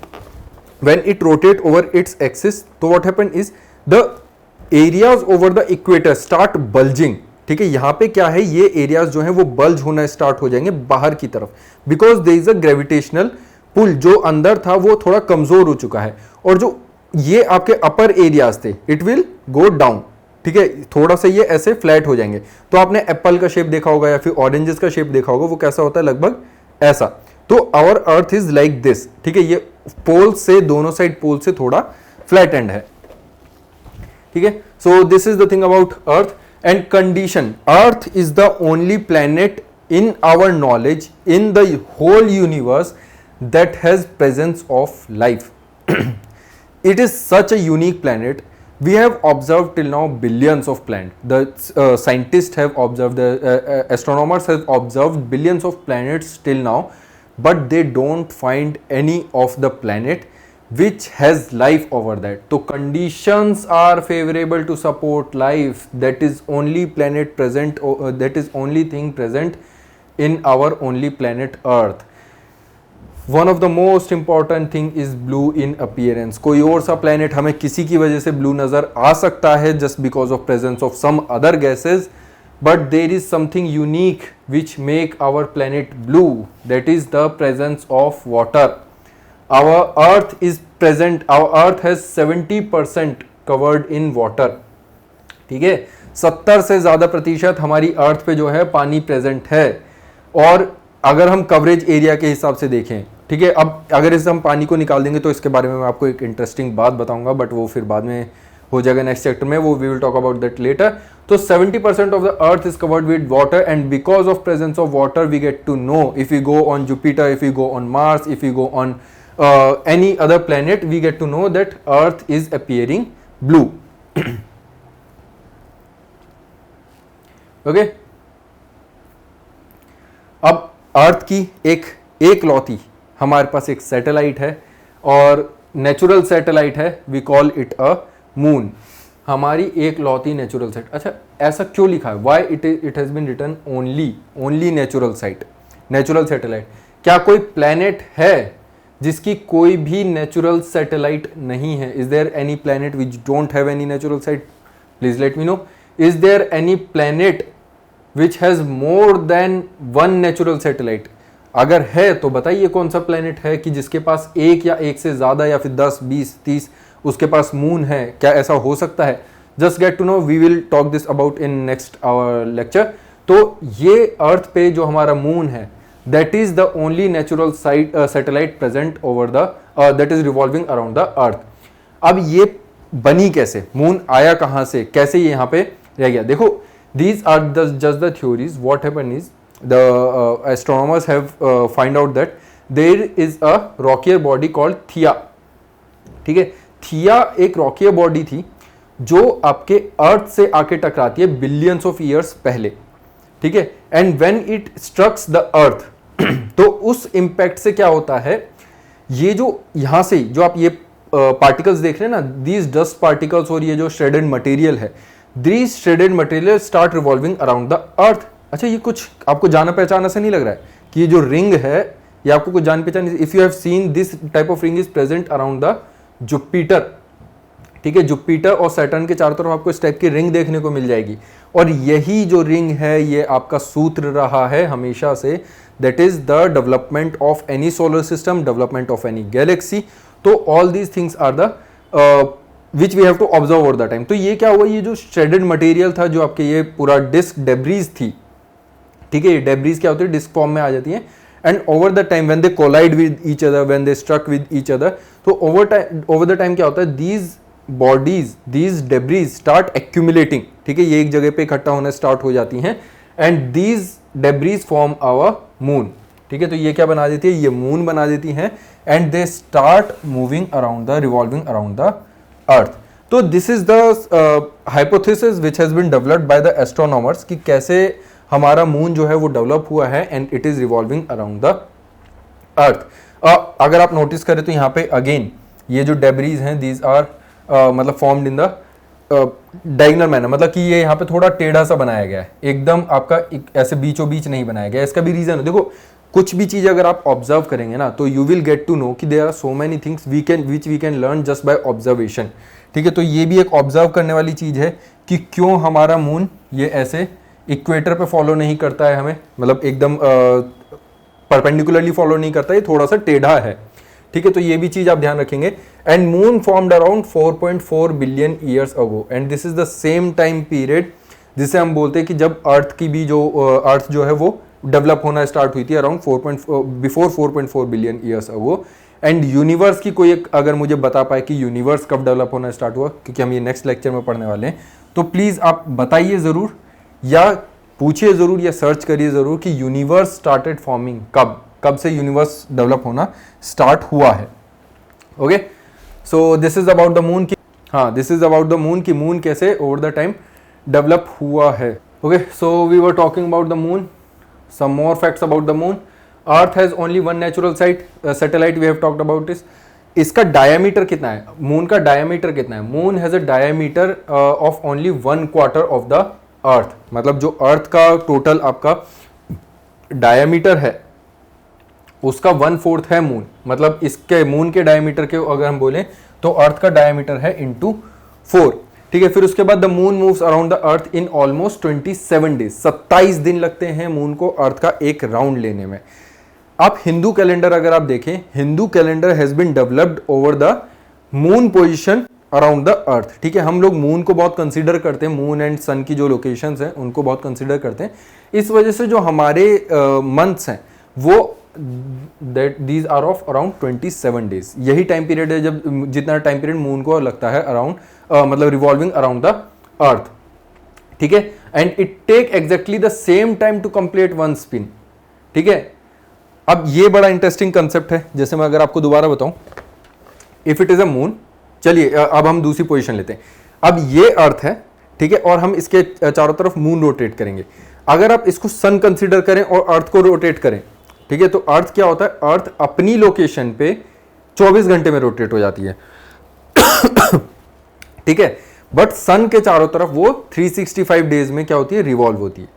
When it rotate over its axis, तो what happen is the areas over the equator start bulging. ठीक है, यहां पे क्या है, ये एरियाज जो है वो बल्ज होना स्टार्ट हो जाएंगे बाहर की तरफ, because there is a gravitational pull. जो अंदर था वो थोड़ा कमजोर हो चुका है, और जो ये आपके अपर एरियाज थे इट विल गो डाउन। ठीक है, थोड़ा सा ये ऐसे फ्लैट हो जाएंगे। तो आपने एप्पल का शेप देखा होगा या फिर ऑरेंजेस का शेप देखा होगा, वो कैसा होता है? लगभग ऐसा। तो our earth is like this. ठीक है, ये पोल से, दोनों साइड पोल से थोड़ा फ्लैट एंड है। ठीक है, so this is the thing about earth and condition. Earth is the only planet in our knowledge in the whole universe that has presence of life. It is such a unique planet. We have observed till now billions of planets. The scientists have observed, the astronomers have observed billions of planets till now, but they don't find any of the planet which has life over that. So conditions are favorable to support life. That is only planet present, that is only thing present in our only planet Earth. One of the most important thing is blue in appearance. कोई और सा planet हमें किसी की वजह से blue नजर आ सकता है just because of presence of some other gases, but there is something unique which make our planet blue. That is the presence of water. Our Earth is present. Our Earth has 70% covered in water. ठीक है, 70 से ज्यादा प्रतिशत हमारी अर्थ पे जो है पानी प्रेजेंट है। और अगर हम कवरेज एरिया के हिसाब से देखें, ठीक है, अब अगर इसे हम पानी को निकाल देंगे तो इसके बारे में मैं आपको एक इंटरेस्टिंग बात बताऊंगा, बट वो फिर बाद में हो जाएगा नेक्स्ट चैप्टर में, वो we will talk about that later. तो 70% of the earth is covered with water and because of presence of water we get to know if you go on Jupiter, if you go on Mars, if you go on any other planet, we get to know that Earth is appearing blue. Okay? अब अर्थ की एक लौती हमारे पास एक सैटेलाइट है, और नेचुरल सैटेलाइट है, we call it a moon. हमारी एक लौती नेचुरल सैटेलाइट। अच्छा, ऐसा क्यों लिखा है? Why it has been written only natural satellite. क्या कोई प्लैनेट है जिसकी कोई भी नेचुरल सैटेलाइट नहीं है? Is there any planet which don't have any natural satellite? Please let me know. Is there any planet which has more than one natural satellite? अगर है तो बताइए कौन सा प्लैनेट है कि जिसके पास एक या एक से ज्यादा या फिर 10, 20, 30 उसके पास मून है? क्या ऐसा हो सकता है? Just get to know, we will talk this about in next our lecture. तो ये अर्थ पे जो हमारा मून है, that is the only natural satellite present over the that is revolving around the earth. अब ये बनी कैसे? मून आया कहां से? कैसे ये यहाँ पे रह गया? देखो, these are just the theories. What happened is the astronomers have find out that there is a rockier body called Theia. ठीक है, थिया एक रॉकियर बॉडी थी जो आपके अर्थ से आके टकराती है बिलियंस ऑफ ईयर्स पहले। ठीक है, and when it strucks the earth, तो उस इंपैक्ट से क्या होता है, ये जो यहां से जो आप ये पार्टिकल्स देख रहे हैं ना, दीज डस्ट पार्टिकल्स और ये जो श्रेडेड मटेरियल है, these shredded material start revolving around the अर्थ। अच्छा, ये कुछ आपको जाना पहचाना से नहीं लग रहा है कि ये जो रिंग है ये आपको कुछ जान पहचान? If you have seen this type of ring is present around the Jupiter. ठीक है। जुपिटर और सैटर्न के चारों तरफ आपको इस टाइप की रिंग देखने को मिल जाएगी, और यही जो रिंग है ये आपका सूत्र रहा है हमेशा से, that is the development of any solar system, development of any galaxy. तो all these things are the which we have to observe over the time. तो ये क्या हुआ, ये जो श्रेडेड मटेरियल था, जो आपके ये पूरा डिस्क डेब्रीज थी, ठीक है, ये डेब्रीज क्या होती है, डिस्क फॉर्म में आ जाती है, and over the time when they collide with each other, when they struck with each other, तो ओवर द टाइम क्या होता है, these bodies, these debris start accumulating, ठीक है, ये एक जगह पे इकट्ठा होना स्टार्ट हो जाती हैं, and these debris form our moon, ठीक है। तो ये क्या बना देती है, ये मून बना देती हैं, and they start moving around the, revolving around the earth. तो this is the hypothesis which has been developed by the astronomers कि कैसे हमारा मून जो है वो डेवलप हुआ है, and it is revolving around the अर्थ। अगर आप नोटिस करें तो यहाँ पे अगेन ये जो डेब्रीज हैं, दीज आर मतलब formed in the diagonal manner, मतलब कि ये यहाँ पे थोड़ा टेढ़ा सा बनाया गया है, एकदम आपका ऐसे बीचों बीच नहीं बनाया गया। इसका भी रीजन है, देखो कुछ भी चीज अगर आप ऑब्जर्व करेंगे ना, तो you will get to know कि there are so many things which we can learn just by observation, ठीक है। तो ये भी एक ऑब्जर्व करने वाली चीज है कि क्यों हमारा मून ये ऐसे इक्वेटर पे फॉलो नहीं करता है हमें, मतलब एकदम परपेंडिकुलरली फॉलो नहीं करता, ये थोड़ा सा टेढ़ा है, ठीक है। तो ये भी चीज आप ध्यान रखेंगे। And moon formed around 4.4 billion years ago, and this is the same time period जिसे हम बोलते हैं कि जब अर्थ की भी जो अर्थ जो है वो डेवलप होना स्टार्ट हुई थी, around before 4.4 billion years ago. And universe की कोई एक अगर मुझे बता पाए कि यूनिवर्स कब डेवलप होना स्टार्ट हुआ, क्योंकि हम ये नेक्स्ट लेक्चर में पढ़ने वाले हैं, तो प्लीज आप बताइए जरूर, या पूछिए जरूर, या सर्च करिए जरूर कि यूनिवर्स स्टार्टेड फॉर्मिंग कब से यूनिवर्स डेवलप होना स्टार्ट हुआ है। Okay, so this is about the moon की, हाँ this is about the moon की मून कैसे ओवर द टाइम डेवलप हुआ है। Okay, so we were talking about the moon, some more facts about the moon. Earth has only one natural satellite we have talked about this. इसका डायमीटर कितना है, मून का डायमीटर कितना है, moon has a diameter of only 1/4 of the अर्थ, मतलब जो अर्थ का टोटल आपका डायमीटर है उसका 1/4 है मून, मतलब इसके मून के डायमीटर के अगर हम बोलें तो अर्थ का डायमीटर है इंटू 4, ठीक है। फिर उसके बाद the moon moves around the earth in almost 27 days, 27 दिन लगते हैं मून को अर्थ का एक राउंड लेने में। आप हिंदू कैलेंडर अगर आप देखें, Hindu calendar has been developed over the moon position around the earth, ठीक है। हम लोग मून को बहुत कंसीडर करते हैं, मून एंड सन की जो लोकेशंस हैं उनको बहुत कंसीडर करते हैं, इस वजह से जो हमारे मंथ्स हैं वो these are of around 27 days, यही टाइम पीरियड है जब जितना टाइम पीरियड मून को लगता है अराउंड मतलब रिवॉल्विंग अराउंड द अर्थ, ठीक है। And it take exactly the same time to complete one spin, ठीक है। अब ये बड़ा इंटरेस्टिंग कंसेप्ट है, जैसे मैं अगर आपको दोबारा बताऊं, if it is a moon, चलिए अब हम दूसरी पोजीशन लेते हैं। अब ये अर्थ है, ठीक है, और हम इसके चारों तरफ मून रोटेट करेंगे। अगर आप इसको सन कंसीडर करें और अर्थ को रोटेट करें, ठीक है, तो अर्थ क्या होता है, अर्थ अपनी लोकेशन पे 24 घंटे में रोटेट हो जाती है, ठीक है। बट सन के चारों तरफ वो 365 डेज में क्या होती है, रिवॉल्व होती है।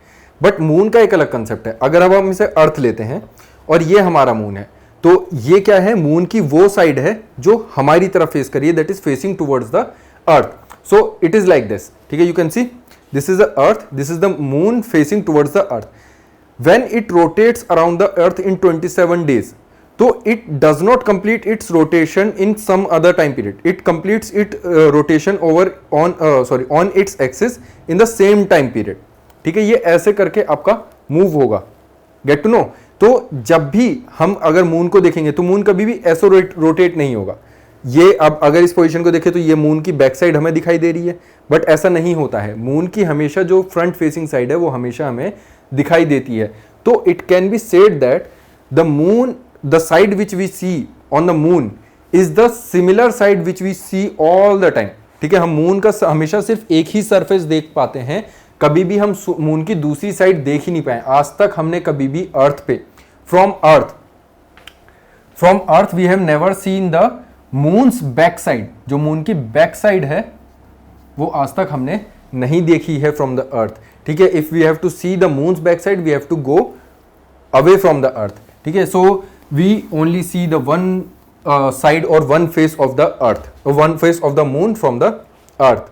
बट मून का एक अलग कंसेप्ट है। अगर अब हम इसे अर्थ लेते हैं और ये हमारा मून है, तो ये क्या है, मून की वो साइड है जो हमारी तरफ फेस करी है, that is facing towards the earth. So it is like this, ठीक है, you can see this is the earth, this is the moon facing towards the earth. When it rotates around the earth in 27 days, so it does not complete its rotation in some other time period. It completes its rotation over on its axis in the same time period. ठीक है, ये ऐसे करके आपका मूव होगा, गेट टू नो। तो जब भी हम अगर मून को देखेंगे तो मून कभी भी ऐसे रोटेट नहीं होगा। ये अब अगर इस पोजीशन को देखें तो ये मून की बैक साइड हमें दिखाई दे रही है, बट ऐसा नहीं होता है। मून की हमेशा जो फ्रंट फेसिंग साइड है वो हमेशा हमें दिखाई देती है। तो it can be said that the moon, the side which we see on the moon is the similar side which we see all the time, ठीक है। हम मून का हमेशा सिर्फ एक ही सरफेस देख पाते हैं, कभी भी हम मून की दूसरी साइड देख ही नहीं पाए आज तक। हमने कभी भी अर्थ पे from earth we have never seen the moon's back side, जो मून की बैक साइड है वो आज तक हमने नहीं देखी है फ्रॉम द अर्थ, ठीक है। If we have to see the moon's back side we have to go away from the earth, ठीक है। So we only see the one side or one face of the earth, or one face of the moon from the earth.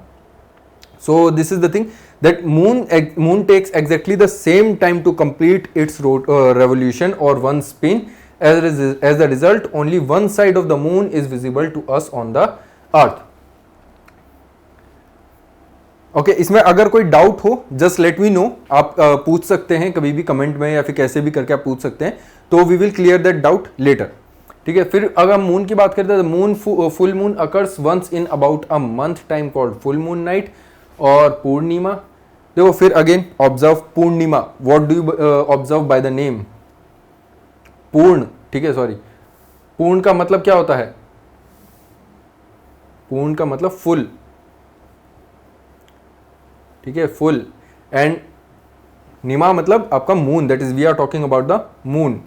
So this is the thing, that moon takes exactly the same time to complete its revolution or one spin. As a result, only one side of the moon is visible to us on the earth. Okay इसमें अगर कोई डाउट हो जस्ट लेट मी नो, आप पूछ सकते हैं कभी भी कमेंट में या फिर कैसे भी करके आप पूछ सकते हैं, तो we will clear that doubt later. ठीक है, फिर अगर मून की बात करते हैं, moon full moon occurs once in about a month time called full moon night और पूर्णिमा. देखो फिर अगेन ऑब्जर्व पूर्णिमा, what do you observe by the name पूर्ण. ठीक है, सॉरी, पूर्ण का मतलब क्या होता है? पूर्ण का मतलब फुल. ठीक है, फुल. एंड निमा मतलब आपका moon, that is we are talking about the moon.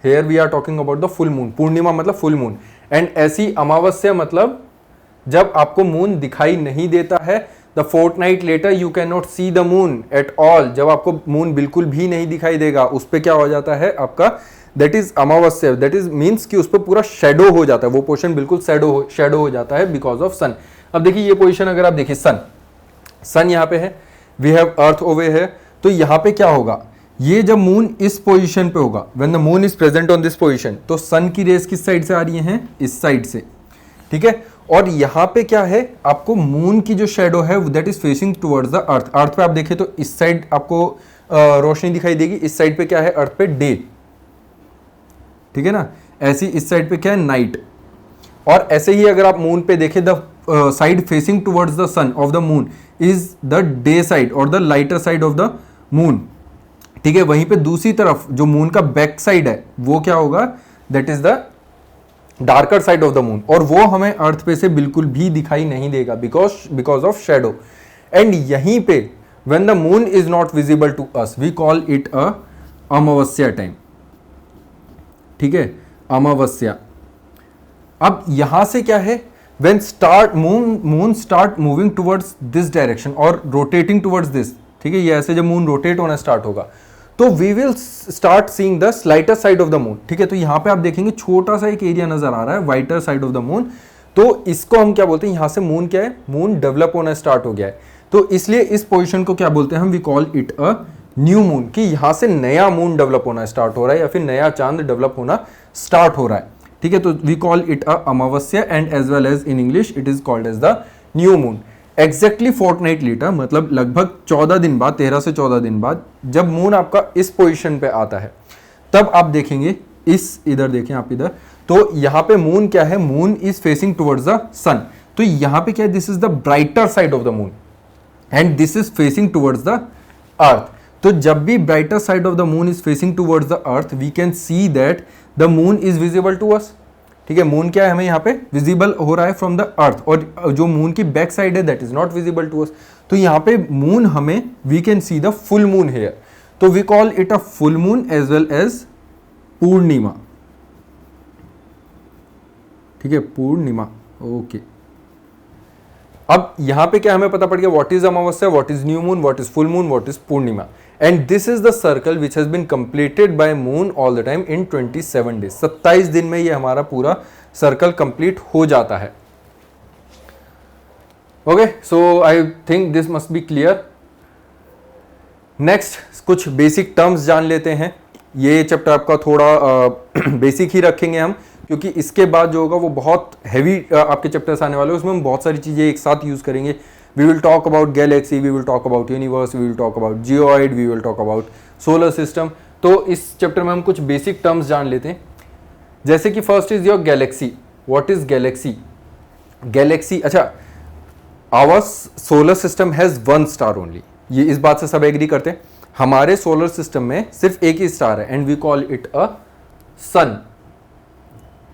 Here we are talking about the full moon. पूर्णिमा मतलब फुल मून. एंड ऐसी अमावस्या मतलब जब आपको मून दिखाई नहीं देता है. The fortnight later you can not see the moon at all. जब आपको मून बिल्कुल भी नहीं दिखाई देगा, उस पर क्या हो जाता है आपका, that is Amavasya. That is means कि उस पर पूरा शेडो हो जाता है, वो पोर्शन बिल्कुल शेडो हो जाता है बिकॉज ऑफ सन. अब देखिए ये पोजीशन अगर आप देखिए, सन यहाँ पे है, वी हैव अर्थ ओवर है, तो यहाँ पे क्या होगा, ये जब मून इस पोजीशन पे होगा, when the moon is present on this position, तो सन की रेस किस साइड से आ रही हैं? इस साइड से. ठीक है, और यहाँ पे क्या है, आपको मून की जो शेडो है that is facing towards the earth. Earth पे आप देखें तो इस साइड आपको रोशनी दिखाई देगी, इस साइड पे क्या है, अर्थ पे डे. ठीक है ना, ऐसी इस साइड पे क्या है, नाइट. और ऐसे ही अगर आप मून पे देखें, the side facing towards the sun of the moon is the day side और the lighter side of the moon. ठीक है, वहीं पे दूसरी तरफ जो मून का बैक साइड है वो क्या होगा, that is the darker side of the moon, और वो हमें अर्थ पे से बिल्कुल भी दिखाई नहीं देगा बिकॉज ऑफ शेडो. एंड यहीं पे when the moon is not visible to us we call it a amavasya time. ठीक है, अमावस्या. अब यहां से क्या है, when moon start moving towards this direction और rotating towards this. ठीक है, ये ऐसे जब मून रोटेट होना स्टार्ट होगा तो we will start seeing the slighter side of the moon. ठीक है, तो यहाँ पे आप देखेंगे छोटा सा एक एरिया नजर आ रहा है, वाइटर साइड ऑफ द मून. तो इसको हम क्या बोलते हैं, यहाँ से मून क्या है, मून डेवलप होना स्टार्ट हो गया है, तो इसलिए इस पोजिशन को क्या बोलते हैं हम, we call it a new moon, कि यहाँ से नया मून डेवलप होना स्टार्ट हो रहा है या फिर नया चांद डेवलप होना स्टार्ट हो रहा है. ठीक है, तो we call it a amavasya and as well as in English it is called as the new moon. Exactly fortnight later, मतलब लगभग 14 दिन बाद, 13 से 14 दिन बाद, जब मून आपका इस पोजीशन पे आता है, तब आप देखेंगे इस, इधर देखें आप इधर, तो यहाँ पे मून क्या है, moon is facing towards the sun. तो यहाँ पे क्या है, this is the brighter side of the moon and this is facing towards the earth. तो जब भी brighter side of the moon is facing towards the earth, we can see that the moon is visible to us. ठीक है, मून क्या है, हमें यहाँ पे विजिबल हो रहा है फ्रॉम द अर्थ, और जो मून की बैक साइड है that is not visible to us. तो यहाँ पे मून हमें, we can see the full moon here, तो we call it a full moon as well as purnima. ठीक है, पूर्णिमा. ओके, अब यहां पे क्या हमें पता पड़ गया, what is amavasya, what is new moon, what is full moon, what is purnima. And this is the circle which has been completed by moon all the time in 27 days. 27 दिन में ये हमारा पूरा सर्कल कंप्लीट हो जाता है. Okay, so I think this must be clear. Next कुछ बेसिक टर्म्स जान लेते हैं. ये चैप्टर आपका थोड़ा बेसिक ही रखेंगे हम, क्योंकि इसके बाद जो होगा वो बहुत हैवी आपके चैप्टर्स आने वाले हैं, उसमें हम बहुत सारी चीज़ें एक साथ यूज़ करेंगे. We will talk about galaxy, we will talk about universe, we will talk about geoid, we will talk about solar system. तो इस चैप्टर में हम कुछ बेसिक टर्म्स जान लेते हैं. जैसे कि first is your galaxy. What is galaxy? Galaxy, अच्छा, our solar system has one star only. ये इस बात से सब एग्री करते हैं. हमारे सोलर सिस्टम में सिर्फ एक ही स्टार है and we call it a sun.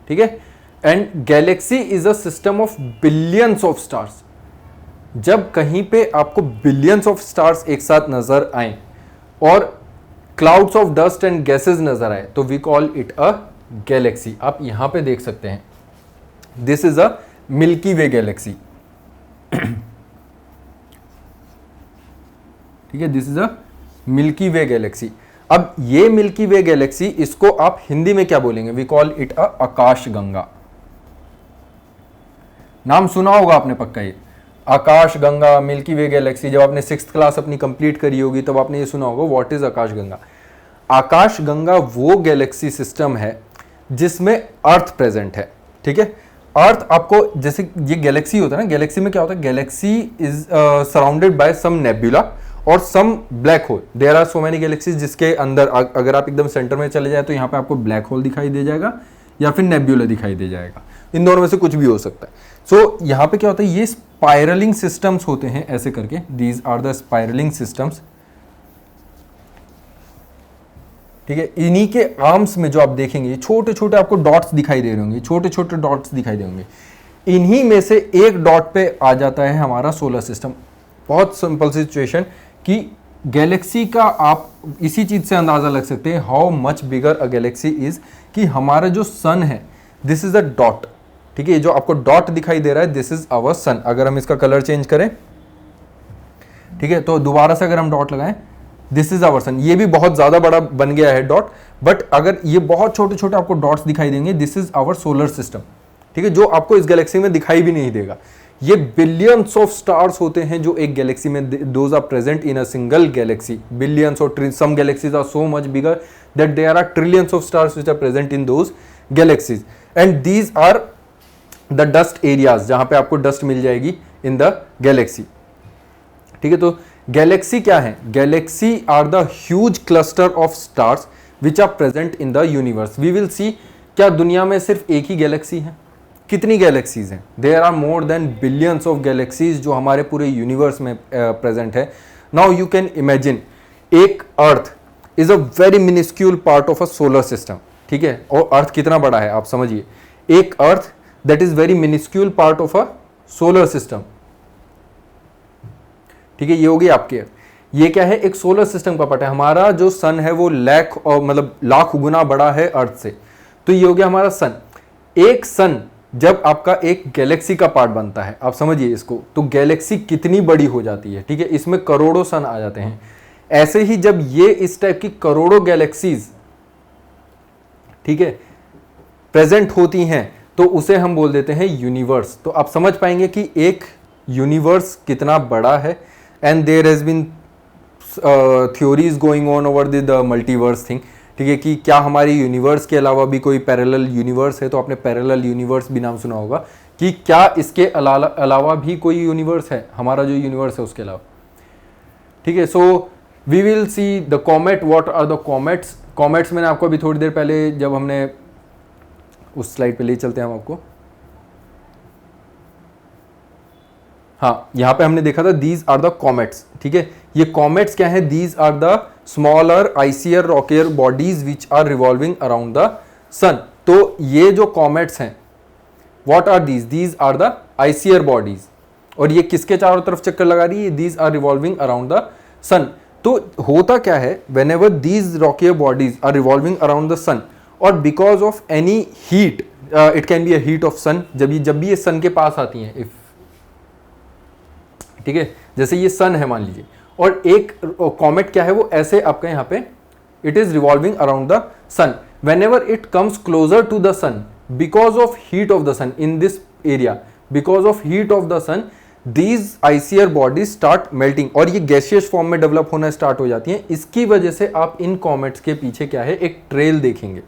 ठीक है, and galaxy is a system of billions of stars. जब कहीं पे आपको बिलियंस ऑफ स्टार्स एक साथ नजर आए और clouds of dust and gases नजर आए, तो we call it a galaxy. आप यहां पे देख सकते हैं, this is a milky way galaxy. ठीक है, this is a milky way galaxy. अब ये मिल्की वे गैलेक्सी, इसको आप हिंदी में क्या बोलेंगे? वी कॉल इट अ आकाश गंगा। नाम सुना होगा आपने पक्का ये, आकाश गंगा, मिल्की वे गैलेक्सी। जब आपने 6th क्लास अपनी कंप्लीट करी होगी तब आपने ये सुना होगा व्हाट इज आकाश गंगा। आकाश गंगा वो गैलेक्सी सिस्टम है जिसमें अर्थ प्रेजेंट है, ठीक है। अर्थ आपको, जैसे ये गैलेक्सी होता है ना, गैलेक्सी में क्या होता है? Galaxy is surrounded by some nebula और some black hole. There are so many galaxies जिसके अंदर अगर आप एकदम सेंटर में चले जाए तो यहाँ पे आपको ब्लैक होल दिखाई दे जाएगा या फिर नेबुला दिखाई दे जाएगा, इन दोनों में से कुछ भी हो सकता है। सो यहाँ पे क्या होता है, ये स्पाइरलिंग सिस्टम्स होते हैं ऐसे करके, these are the spiraling systems, ठीक है। इन्हीं के आर्म्स में जो आप देखेंगे छोटे छोटे आपको डॉट्स दिखाई दे रहे होंगे, छोटे छोटे डॉट्स दिखाई दे होंगे, इन्हीं में से एक डॉट पे आ जाता है हमारा सोलर सिस्टम। बहुत सिंपल सिचुएशन कि गैलेक्सी का आप इसी चीज से अंदाजा लग सकते हैं how much bigger a Galaxy is, कि हमारा जो सन है दिस इज अ डॉट, ठीक है। ये जो आपको डॉट दिखाई दे रहा है दिस इज आवर सन। अगर हम इसका कलर चेंज करें, ठीक है, तो दोबारा से अगर हम डॉट लगाएं, दिस इज आवर सन। ये भी बहुत ज्यादा बड़ा बन गया है डॉट, बट अगर ये बहुत छोटे छोटे आपको डॉट्स दिखाई देंगे, this is our solar system, ठीक है, जो आपको इस गैलेक्सी में दिखाई भी नहीं देगा। ये बिलियंस ऑफ स्टार्स होते हैं जो एक गैलेक्सी में, those are present in a single galaxy, billions और some galaxies are so much bigger that there are trillions of stars which are present in those galaxies, and these are the dust areas, जहां पे आपको डस्ट मिल जाएगी इन द गैलेक्सी, ठीक है। तो गैलेक्सी क्या है? Galaxy are the huge cluster of stars which are present in the universe. We will see, क्या दुनिया में सिर्फ एक ही गैलेक्सी है? कितनी गैलेक्सीज हैं? There are more than billions of galaxies जो हमारे पूरे यूनिवर्स में प्रेजेंट है। नाउ यू कैन इमेजिन, एक earth is a very minuscule part of a solar system, ठीक है। और अर्थ कितना बड़ा है आप समझिए, एक earth that is very minuscule part of a solar system, ठीक है। ये होगी आपके, ये क्या है? एक सोलर सिस्टम का पार्ट है। हमारा जो सन है वो लाख और मतलब लाख गुना बड़ा है अर्थ से, तो ये हो गया हमारा सन। एक सन जब आपका एक गैलेक्सी का पार्ट बनता है, आप समझिए इसको, तो गैलेक्सी कितनी बड़ी हो जाती है, ठीक है। इसमें करोड़ों सन आ जाते हैं। ऐसे ही जब ये इस टाइप की करोड़ों गैलेक्सीज, ठीक है, प्रेजेंट होती हैं तो उसे हम बोल देते हैं यूनिवर्स। तो आप समझ पाएंगे कि एक यूनिवर्स कितना बड़ा है। And there has been theories going on over the multiverse thing, ठीक है, कि क्या हमारी यूनिवर्स के अलावा भी कोई पैरेलल यूनिवर्स है? तो आपने पैरेलल यूनिवर्स भी नाम सुना होगा, कि क्या इसके अलावा भी कोई यूनिवर्स है, हमारा जो यूनिवर्स है उसके अलावा, ठीक है। So we will see the comet, what are the comets. Comets मैंने आपको अभी थोड़ी देर पहले, जब हमने उस स्लाइड पे ले चलते हैं हम आपको, हाँ, यहां पे हमने देखा था दीज आर द कॉमेट्स, ठीक है। ये कॉमेट्स क्या है? These are the smaller icier rockier bodies which are revolving around the sun. तो ये जो कॉमेट्स हैं, what are these? These are the icier bodies. और ये किसके चारों तरफ चक्कर लगा रही है? These are revolving around the sun. तो होता क्या है, whenever these rockier bodies are revolving around the sun, और because of any heat, it can be a heat of सन, जब भी ये सन के पास आती हैं, इफ, ठीक है, जैसे ये सन है मान लीजिए, और एक कॉमेट क्या है, वो ऐसे आपका यहाँ पे it is revolving around the sun. Whenever it comes closer to the sun, because of heat of the sun in this area, because of heat of the sun, these icier bodies start melting, और ये गैसियस फॉर्म में डेवलप होना स्टार्ट हो जाती हैं। इसकी वजह से आप इन कॉमेट्स के पीछे क्या है, एक ट्रेल देखेंगे,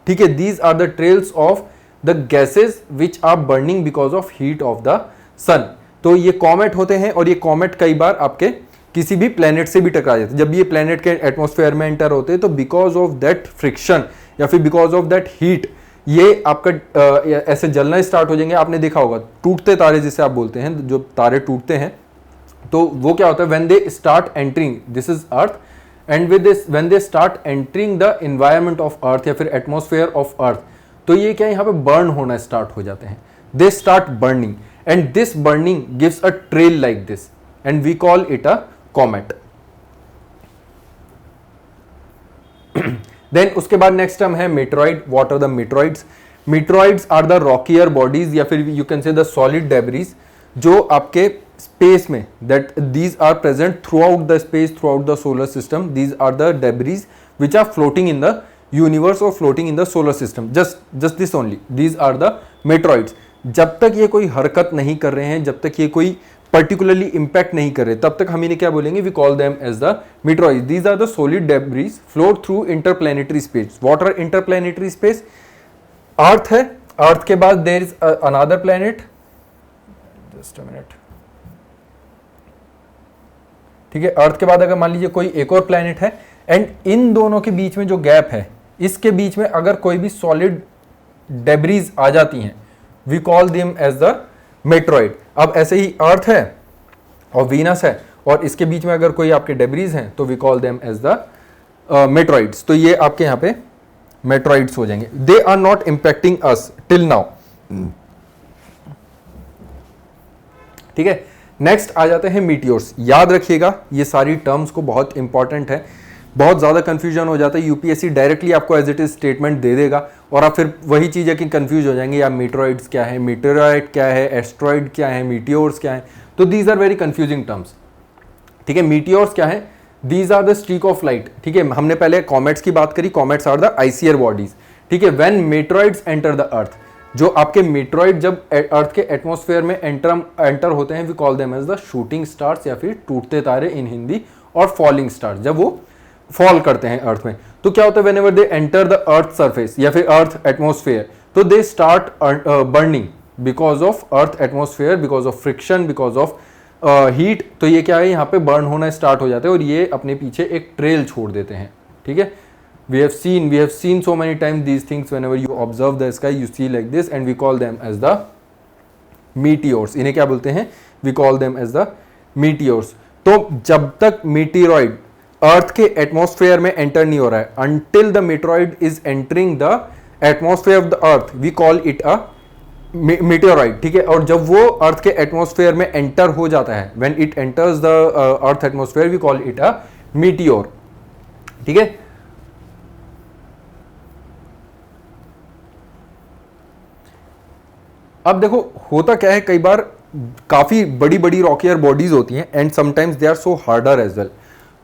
ठीक है। These are the trails of the gases which are burning because of heat of the sun. तो ये कॉमेट होते हैं, और ये कॉमेट कई बार आपके किसी भी प्लेनेट से भी टकरा जाते हैं। जब ये प्लेनेट के एटमॉस्फेयर में एंटर होते हैं तो बिकॉज ऑफ दैट फ्रिक्शन या फिर बिकॉज ऑफ दैट हीट ये आपका ऐसे जलना स्टार्ट हो जाएंगे। आपने देखा होगा टूटते तारे जिसे आप बोलते हैं, जो तारे टूटते हैं, तो वो क्या होता है, when they start entering, this is earth, and with this when they start entering the environment of earth या फिर एटमॉस्फेयर ऑफ अर्थ, तो ये क्या यहाँ पे बर्न होना स्टार्ट हो जाते हैं। They start burning, and this burning gives a trail like this, and we call it a comet. Then उसके बाद नेक्स्ट टर्म है meteoroid. What are the meteoroids? Meteoroids are the rockier bodies या फिर you can say the solid debris जो आपके स्पेस में, that these are present throughout the space, throughout the solar system. These are the debris which are floating in the universe or floating in the solar system. Just this only. These are the meteoroids. जब तक ये कोई हरकत नहीं कर रहे हैं, जब तक ये कोई पर्टिकुलरली इंपैक्ट नहीं कर रहे, तब तक हम इन्हें क्या बोलेंगे? We call them as the meteoroids. These are the solid debris float through interplanetary space. What are interplanetary space? Earth है, अर्थ के बाद there is another planet, just a minute, ठीक है। अर्थ के बाद अगर मान लीजिए कोई एक और प्लैनेट है, एंड इन दोनों के बीच में जो गैप है, इसके बीच में अगर कोई भी सॉलिड डेब्रीज आ जाती हैं, we call them as the meteoroid. अब ऐसे ही अर्थ है और वीनस है, और इसके बीच में अगर कोई आपके डेब्रीज हैं तो we call them as the meteoroids. तो ये आपके यहाँ पे मेट्रॉइड्स हो जाएंगे। They are not impacting us till now, ठीक है। नेक्स्ट आ जाते हैं मीटियोर्स। याद रखिएगा ये सारी टर्म्स को, बहुत इंपॉर्टेंट है, बहुत ज्यादा कंफ्यूजन हो जाता है। यूपीएससी डायरेक्टली आपको एज इट इज स्टेटमेंट दे देगा और आप फिर वही चीज है कि कंफ्यूज हो जाएंगे, या मीटरॉइड्स क्या है, मीटरॉइड क्या है, एस्ट्रॉइड क्या है, मीटियोर्स क्या है। तो these are very confusing terms, ठीक है। मीटियोर्स क्या है? These are the streak of light, ठीक है। हमने पहले कॉमेट्स की बात करी, comets are the icier bodies, ठीक है। When meteoroids enter the earth, जो आपके मेट्रॉइड जब अर्थ के एटमॉस्फेयर में एंटर होते हैं, we call them as the shooting stars, या फिर टूटते तारे इन हिंदी, और फॉलिंग स्टार्स, जब वो फॉल करते हैं अर्थ में। तो क्या होता है? Whenever they enter the earth surface या फिर अर्थ एटमॉस्फेयर, तो they start burning because of earth atmosphere, because of friction, because of heat. तो ये क्या है? यहाँ पे बर्न होना स्टार्ट हो जाते हैं और ये अपने पीछे एक ट्रेल छोड़ देते हैं, ठीक है। we have seen so many times these things. Whenever you observe the sky, you see like this, and we call them as the meteors. इन्हें क्या बोलते हैं? We call them as the meteors. तो जब तक meteoroid अर्थ के एटमॉस्फेयर में एंटर नहीं हो रहा है, until the meteoroid is entering the atmosphere of the earth, we call it a meteoroid, ठीक है। और जब वो अर्थ के एटमॉस्फेयर में एंटर हो जाता है, when it enters the earth atmosphere, we call it a meteor, ठीक है। अब देखो होता क्या है, कई बार काफी बड़ी बड़ी रॉकियर बॉडीज होती हैं, and sometimes they are so harder as well.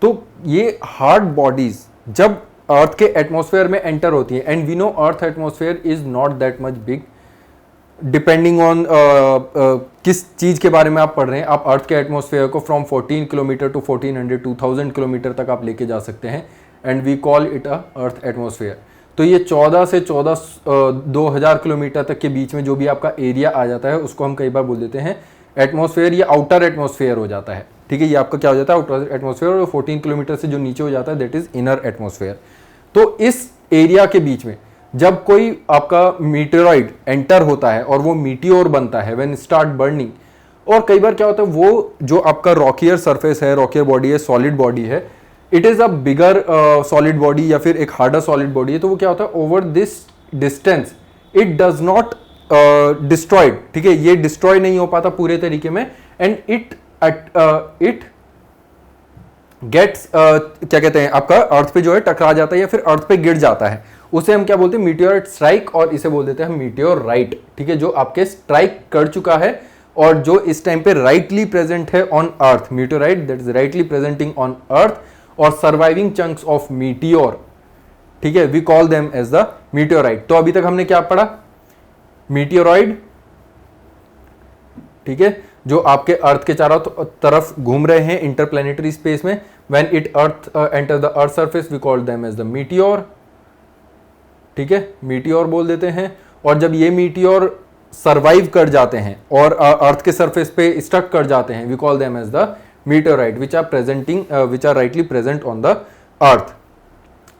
तो ये हार्ड बॉडीज जब अर्थ के एटमॉस्फेयर में एंटर होती हैं, and we know earth atmosphere is not that much big, depending on किस चीज के बारे में आप पढ़ रहे हैं। आप अर्थ के एटमॉस्फेयर को फ्रॉम 14 किलोमीटर टू 1400 2000 किलोमीटर तक आप लेके जा सकते हैं, and we call it a earth atmosphere. तो ये 14 से 2000 किलोमीटर तक के बीच में जो भी आपका एरिया आ जाता है, उसको हम कई बार बोल देते हैं एटमॉस्फेयर या आउटर एटमॉस्फेयर हो जाता है, ठीक है। ये आपका क्या हो जाता है? Outer atmosphere. और 14 किलोमीटर से जो नीचे हो जाता है, दैट इज इनर एटमॉस्फेयर। तो इस एरिया के बीच में जब कोई आपका मीटेरॉइड एंटर होता है और वो मीटियोर बनता है, व्हेन स्टार्ट बर्निंग, और कई बार क्या होता है, वो जो आपका रॉकियर सरफेस है, रॉकियर बॉडी है, सॉलिड बॉडी है, it is a bigger solid body या फिर एक हार्डर सॉलिड बॉडी है, तो वो क्या होता है, over this distance it does not destroyed, ठीक है। ये डिस्ट्रॉय नहीं हो पाता पूरे तरीके में, एंड इट गेट्स क्या कहते हैं, आपका अर्थ पे जो है टकरा जाता है या फिर अर्थ पे गिर जाता है। उसे हम क्या बोलते हैं? मीटियोर स्ट्राइक, और इसे बोल देते हैं मीटियोराइट, ठीक है। जो आपके स्ट्राइक कर चुका है और जो इस टाइम पे राइटली प्रेजेंट है on earth, meteorite that is rightly presenting on earth, और सर्वाइविंग चंक्स ऑफ मीटियोर, ठीक है, we call them as the meteorite. तो अभी तक हमने क्या पढ़ा? मीटियोरॉइड, ठीक है, जो आपके अर्थ के चारों तरफ घूम रहे हैं इंटरप्लैनेटरी स्पेस में। When it earth enter the earth surface, we call them as the meteor, ठीक है, मीटियोर बोल देते हैं। और जब ये मीटियोर सर्वाइव कर जाते हैं और अर्थ के सरफेस पे स्टक कर जाते हैं, we call them as the meteorite which are rightly present on the earth,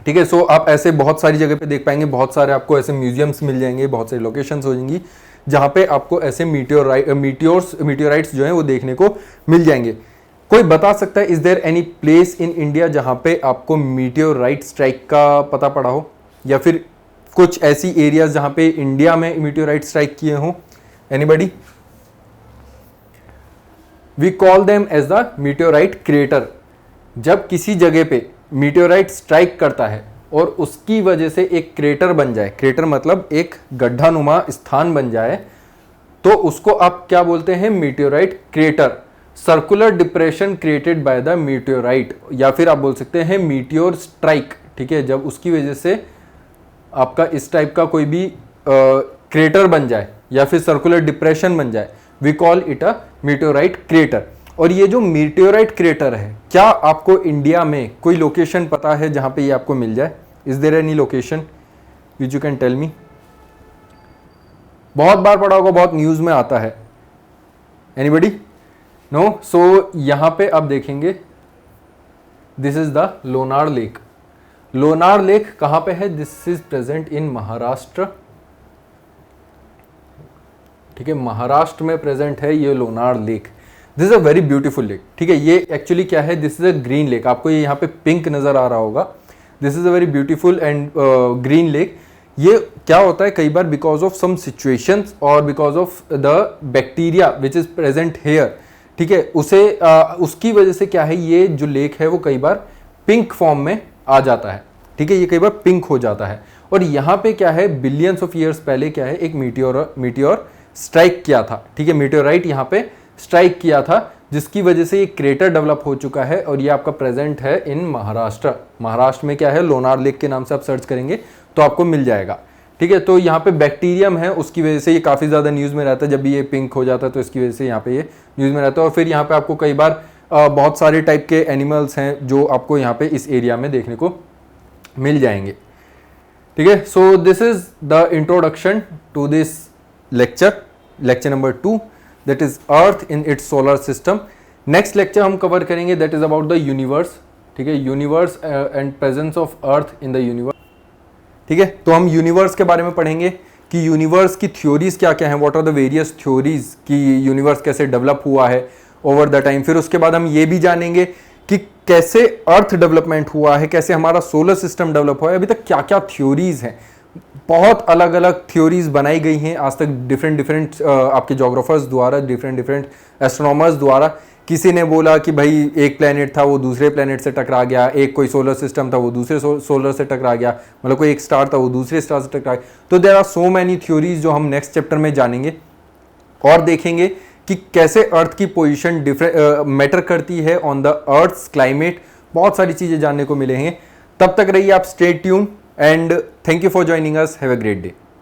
ठीक है। सो आप ऐसे बहुत सारी जगह पे देख पाएंगे, बहुत सारे आपको ऐसे म्यूजियम्स मिल जाएंगे, बहुत सारी लोकेशंस हो जाएंगी जहां पे आपको ऐसे मीटियोराइट्स जो हैं वो देखने को मिल जाएंगे। कोई बता सकता है, is there any place in India जहां पे आपको मीटियोराइट स्ट्राइक का पता पड़ा हो, या फिर कुछ ऐसी एरियाज जहां पे इंडिया में मीटियोराइट स्ट्राइक किए हों? Anybody? We call them as the meteorite crater. जब किसी जगह पे मीटियोराइट स्ट्राइक करता है और उसकी वजह से एक क्रेटर बन जाए, क्रेटर मतलब एक गड्ढानुमा स्थान बन जाए, तो उसको आप क्या बोलते हैं? Meteorite crater. Circular depression created by the meteorite, या फिर आप बोल सकते हैं मीटियोर स्ट्राइक, ठीक है, जब उसकी वजह से आपका इस टाइप का कोई भी क्रेटर बन जाए या फिर सर्कुलर डिप्रेशन बन जाए, we call it a meteorite crater. और ये जो मीटियोराइट क्रेटर है, क्या आपको इंडिया में कोई लोकेशन पता है जहां पे ये आपको मिल जाए? Is there any location which you can tell me? बहुत बार पढ़ा होगा, बहुत न्यूज में आता है। एनीबडी? नो? सो यहां पे आप देखेंगे, this is the Lonar lake. Lonar lake कहां पे है? दिस इज प्रेजेंट इन महाराष्ट्र, ठीक है, महाराष्ट्र में प्रेजेंट है ये Lonar lake. This is a very beautiful lake, ठीक है। ये एक्चुअली क्या है? This is a green lake. आपको ये यहाँ पे पिंक नजर आ रहा होगा। This is a very beautiful and green lake. ये क्या होता है, कई बार बिकॉज ऑफ सम सिचुएशंस और because of the bacteria which is present here, ठीक है, उसे उसकी वजह से क्या है, ये जो लेक है वो कई बार पिंक फॉर्म में आ जाता है, ठीक है, ये कई बार पिंक हो जाता है। और यहाँ पे क्या है, बिलियंस ऑफ ईयर्स पहले क्या है, एक मीटियोर स्ट्राइक किया था, ठीक है, मीटियोराइट यहाँ पे स्ट्राइक किया था, जिसकी वजह से ये क्रेटर डेवलप हो चुका है। और ये आपका प्रेजेंट है इन महाराष्ट्र। महाराष्ट्र में क्या है, लोनार लेक के नाम से आप सर्च करेंगे तो आपको मिल जाएगा, ठीक है। तो यहाँ पे बैक्टीरियम है, उसकी वजह से ये काफ़ी ज़्यादा न्यूज़ में रहता है। जब भी ये पिंक हो जाता है तो इसकी वजह से यहाँ पे ये न्यूज़ में रहता है। और फिर यहाँ पे आपको कई बार बहुत सारे टाइप के एनिमल्स हैं जो आपको यहाँ पे इस एरिया में देखने को मिल जाएंगे, ठीक है। So this is the introduction to this lecture number 2, that is earth in its solar system. Next lecture हम कवर करेंगे that is about the universe, ठीक है, universe and presence of earth in the universe, ठीक है। तो हम यूनिवर्स के बारे में पढ़ेंगे कि यूनिवर्स की थ्योरीज क्या क्या हैं, what are the various theories कि यूनिवर्स कैसे डेवलप हुआ है ओवर द टाइम। फिर उसके बाद हम ये भी जानेंगे कि कैसे अर्थ डेवलपमेंट हुआ है, कैसे हमारा सोलर सिस्टम डेवलप हुआ है, अभी तक क्या क्या थ्योरीज हैं। बहुत अलग अलग थ्योरीज बनाई गई हैं आज तक डिफरेंट आपके जोग्राफर्स द्वारा, डिफरेंट एस्ट्रोनॉमर्स द्वारा। किसी ने बोला कि भाई एक प्लेनेट था वो दूसरे प्लेनेट से टकरा गया, एक कोई सोलर सिस्टम था वो दूसरे सोलर से टकरा गया, मतलब कोई एक स्टार था वो दूसरे स्टार से टकरा गया। तो there are so many theories जो हम नेक्स्ट चैप्टर में जानेंगे और देखेंगे कि कैसे अर्थ की पोजीशन मैटर करती है ऑन द अर्थ्स क्लाइमेट। बहुत सारी चीजें जानने को मिलेंगे। तब तक रहिए आप stay tune and thank you for joining us. Have a great day.